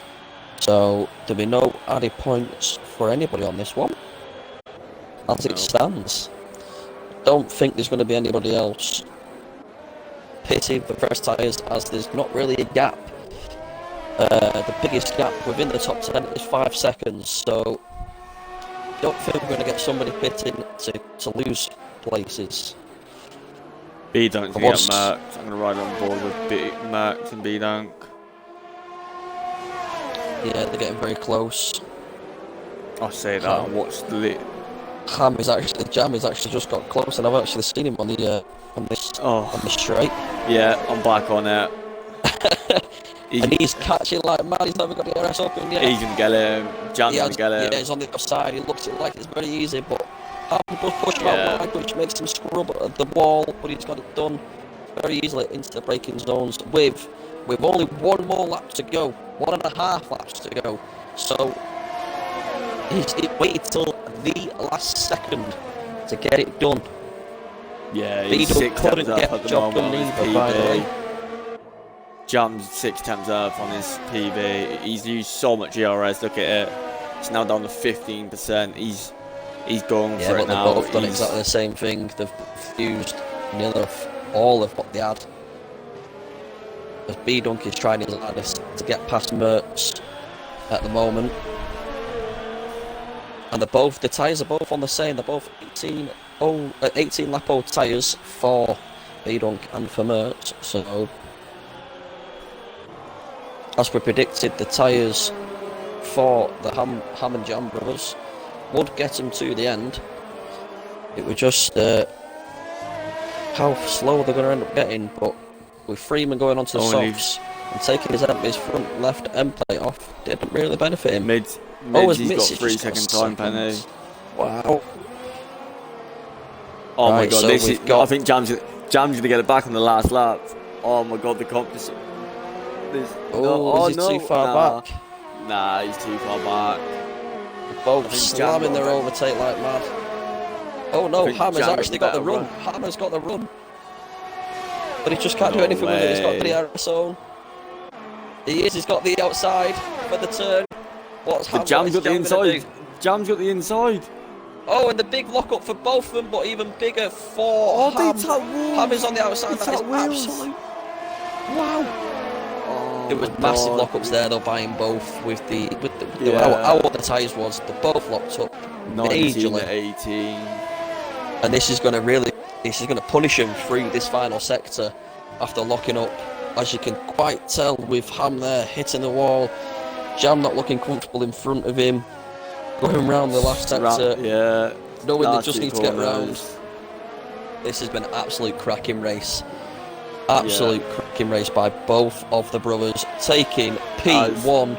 So there'll be no added points for anybody on this one, as it stands. Don't think there's going to be anybody else pitting for fresh tyres, as there's not really a gap. The biggest gap within the top 10 is 5 seconds, so don't think we're going to get somebody pitting to lose places. B-Dunk's going to get marked. I'm going to ride on board with Marked and B-Dunk. Yeah, they're getting very close. I say that and watch the lead. Jam is actually just got close, and I've actually seen him on the straight. Yeah, I'm back on it. And he's catching like mad. He's never got the RS open yet. He's gonna get him. Jam's gonna get him. Yeah, he's on the outside. He looks like it's very easy, but Ham does push him out wide, which makes him scrub at the wall. But he's got it done very easily into the braking zones with only one more lap to go, 1.5 laps to go. So he waited till the last second to get it done. Yeah, he's 6 temps up at the moment on his PB. Jam's 6 temps up on his PB. He's used so much ERS. Look at it. It's now down to 15%. He's going for it now. They've both done exactly the same thing. They've used nearly all of what they had. As B-Dunk is trying his hardest to get past Mertz at the moment. And the tyres are both on the same. They're both 18 lap old tyres for B-Dunk and for Mertz. So, as we predicted, the tyres for the Ham and Jam brothers would get them to the end. It was just how slow they're going to end up getting. But with Freeman going onto the softs and taking his front left end plate off, didn't really benefit him. He's got 3 second time penalty. Wow. Oh my god, I think Jam's going to get it back on the last lap. Oh my god, the competition. Is he too far back? Nah, he's too far back. Both slamming their overtake like mad. Oh no, Hammer's actually got the run. Hammer's got the run. But he just can't do anything with it. He's got the RS on. He's got the outside for the turn. Jam's got the inside. Jam's got the inside. Oh, and the big lock up for both of them, but even bigger for Ham. Ham is on the outside. That is absolute. Wow. It was massive lockups there, though, buying both with how the tyres was. They both locked up 19 to 18. And this is going to punish him through this final sector after locking up. As you can quite tell with Ham there hitting the wall, Jam not looking comfortable in front of him, going round the last sector, knowing they just need to get round. This has been an absolute cracking race. Absolute cracking race by both of the brothers. Taking P1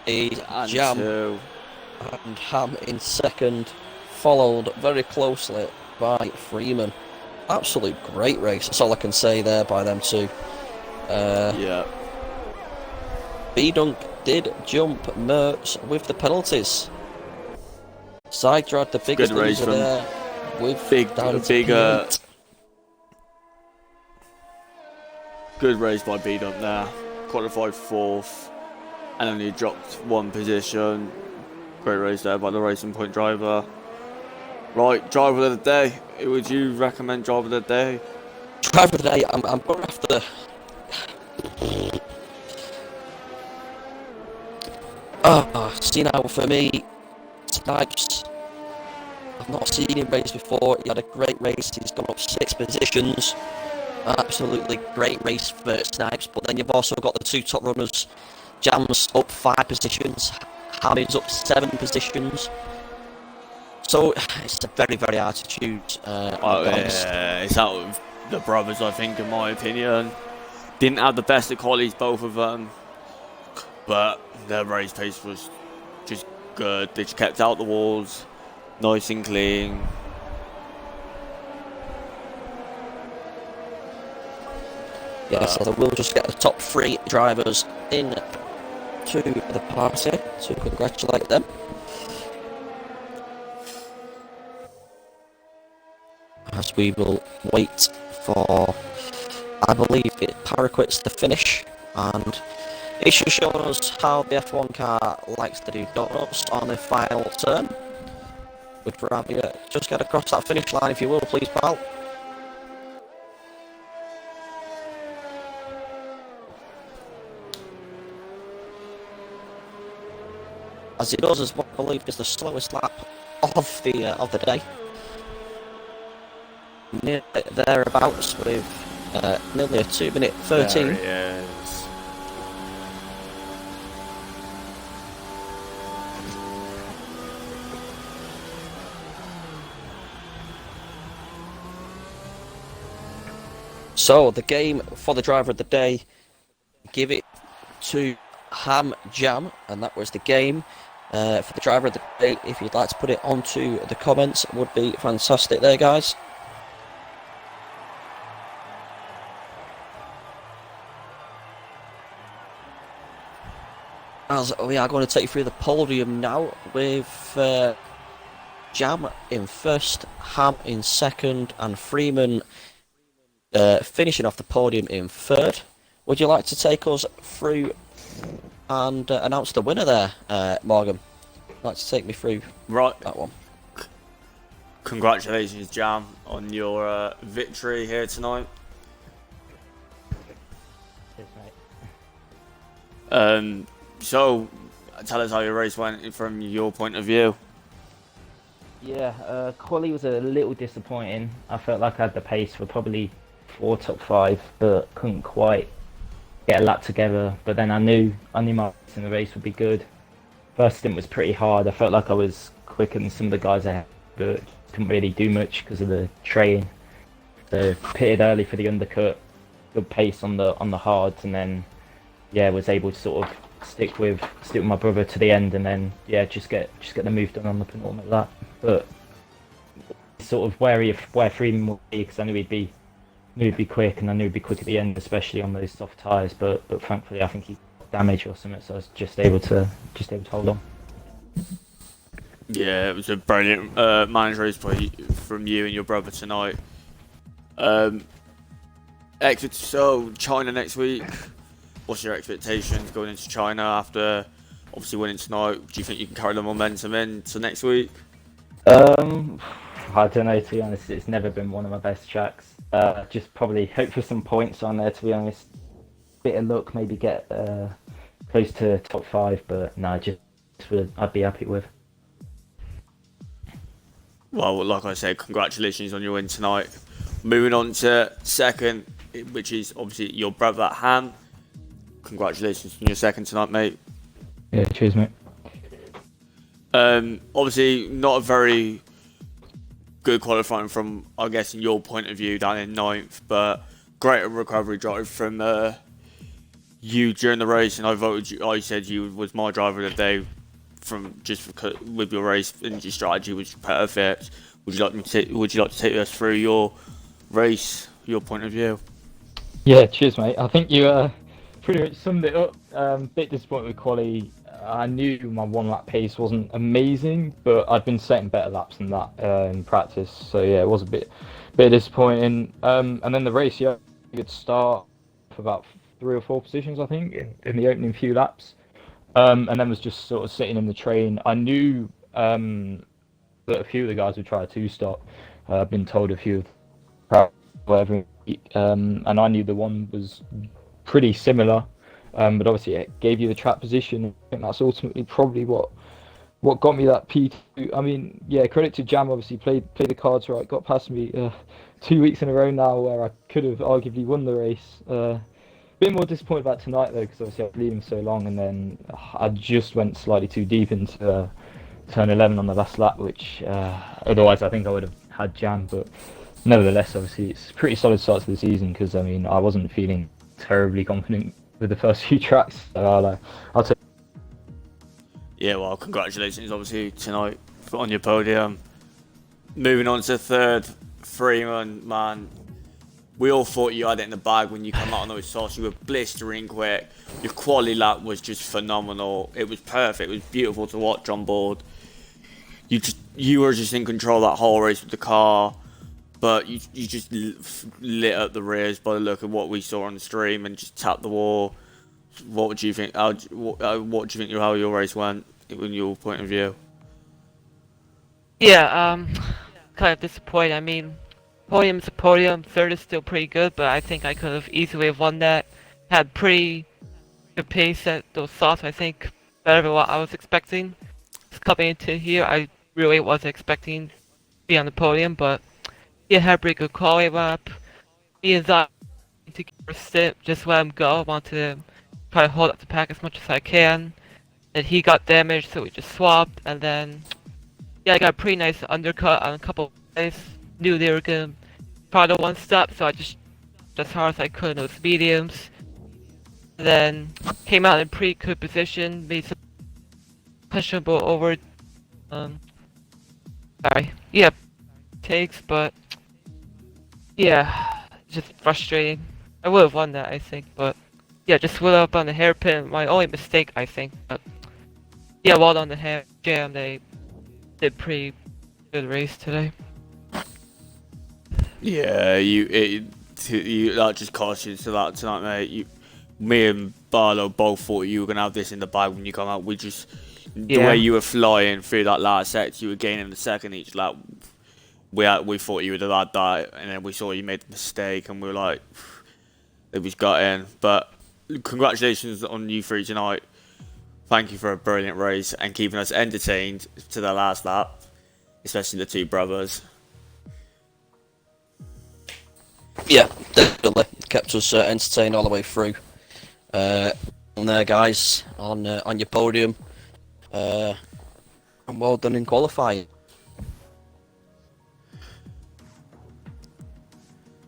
is Jam and Ham in second, followed very closely by Freeman. Absolute great race. That's all I can say there by them two. B-Dunk did jump Mertz with the penalties. Sidedrad, the biggest loser there, with good race by B-Dunk there. Qualified 4th and only dropped 1 position. Great race there by the Racing Point driver. Right, driver of the day. Who would you recommend driver of the day? Driver of the day, I'm going to have to... see now for me, Snipes. I've not seen him race before. He had a great race. He's gone up 6 positions. Absolutely great race for Snipes. But then you've also got the 2 top runners. Jam's up 5 positions. Hammy's up 7 positions. So it's a very, very hard to choose. It's out of the brothers, I think, in my opinion. Didn't have the best of qualities, both of them. But their race pace was just good. They just kept out the walls, nice and clean. Yeah, so we'll just get the top 3 drivers in to the party to congratulate them. As we will wait for, I believe it Paraquet's the finish, and it's just showing us how the F1 car likes to do donuts on the final turn. Would rather you just get across that finish line if you will, please, pal. as he does as what I believe is the slowest lap of the day. Near thereabouts with nearly a 2-minute 13. There he is. So the game for the driver of the day, give it to Ham Jam, and that was the game for the driver of the day. If you'd like to put it onto the comments, would be fantastic there, guys. As we are going to take you through the podium now with Jam in first, Ham in second, and Freeman finishing off the podium in third. Would you like to take us through and announce the winner there, Morgan? Would you like to take me through that one? Congratulations, Jam, on your victory here tonight. Cheers, mate. So, tell us how your race went from your point of view. Yeah, quali was a little disappointing. I felt like I had the pace for probably 4 top 5, but couldn't quite get a lap together. But then I knew my pace in the race would be good. First stint was pretty hard. I felt like I was quicker than some of the guys ahead, but couldn't really do much because of the train. So pitted early for the undercut, good pace on the hards, and then was able to sort of stick with my brother to the end, and then just get the move done on the penultimate lap. But sort of wary of where Freeman would be, because I knew he'd be quick, and I knew he'd be quick at the end, especially on those soft tyres. But thankfully, I think he got damage or something, so I was just able to hold on. Yeah, it was a brilliant managed race play from you and your brother tonight. So China next week. What's your expectations going into China after obviously winning tonight? Do you think you can carry the momentum into next week? I don't know, to be honest. It's never been one of my best tracks. Just probably hope for some points on there, to be honest. Bit of luck, maybe get close to top 5, but no, just I'd be happy with. Well, like I said, congratulations on your win tonight. Moving on to second, which is obviously your brother Ham. Congratulations on your second tonight, mate. Yeah, cheers, mate. Obviously, not a very good qualifying from, I guess, in your point of view, down in 9th, but great recovery drive from you during the race, and I said you was my driver of the day from just with your race, and your strategy was perfect. Would you like to take us through your race, your point of view? Yeah, cheers, mate. I think you pretty much summed it up. Bit disappointed with quali. I knew my 1 lap pace wasn't amazing, but I'd been setting better laps than that in practice. So yeah, it was a bit disappointing. And then the race, good start for about 3 or 4 positions, I think, in the opening few laps. And then was just sort of sitting in the train. I knew that a few of the guys would try a 2-stop. I've been told a few of whatever, and I knew the one was pretty similar. But obviously it gave you the track position. I think that's ultimately probably what got me that P2. I mean, yeah, credit to Jam, obviously played the cards right, got past me 2 weeks in a row now where I could have arguably won the race. Bit more disappointed about tonight though, because obviously I was leading so long, and then I just went slightly too deep into turn 11 on the last lap, which otherwise I think I would have had Jam. But nevertheless, obviously it's a pretty solid start to the season, because I mean I wasn't feeling terribly confident with the first few tracks. So I'll take. Yeah, well, congratulations obviously tonight on your podium. Moving on to third, Freeman, man. We all thought you had it in the bag when you come out on those softs. You were blistering quick. Your quali lap was just phenomenal. It was perfect. It was beautiful to watch on board. You were just in control that whole race with the car, but you just lit up the rears by the look of what we saw on the stream and just tapped the wall. What do you think? What do you think how your race went in your point of view? Yeah, kind of disappointed. I mean, podium's a podium. Third is still pretty good, but I think I could have easily have won that. Had pretty good pace at those softs. I think better than what I was expecting. Just coming into here, I really wasn't expecting to be on the podium, but he had a pretty good quality lap. Me and Zach to get a stint, just let him go. I wanted to try to hold up the pack as much as I can. And he got damaged, so we just swapped, and then yeah, I got a pretty nice undercut on a couple of guys. Knew they were gonna try to one stop, so I just as hard as I could in those mediums. Then came out in pretty good position, made some questionable over yeah, takes, but yeah, just frustrating. I would have won that, I think, but yeah, just went up on the hairpin. My only mistake, I think, but yeah, well done the hair jam. They did pretty good race today. Yeah, you that just cost you to that tonight, mate. Me and Barlow both thought you were gonna have this in the bag when you come out. The way you were flying through that last sector, you were gaining the second each lap. We thought you would have had that, and then we saw you made the mistake, and we were like, it was got in. But congratulations on you three tonight. Thank you for a brilliant race and keeping us entertained to the last lap, especially the two brothers. Yeah, definitely kept us entertained all the way through. On there, guys, on your podium, and well done in qualifying.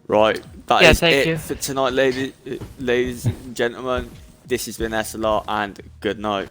Right, that Yeah, is thank it you. for tonight, ladies and gentlemen. This has been SLR, and good night.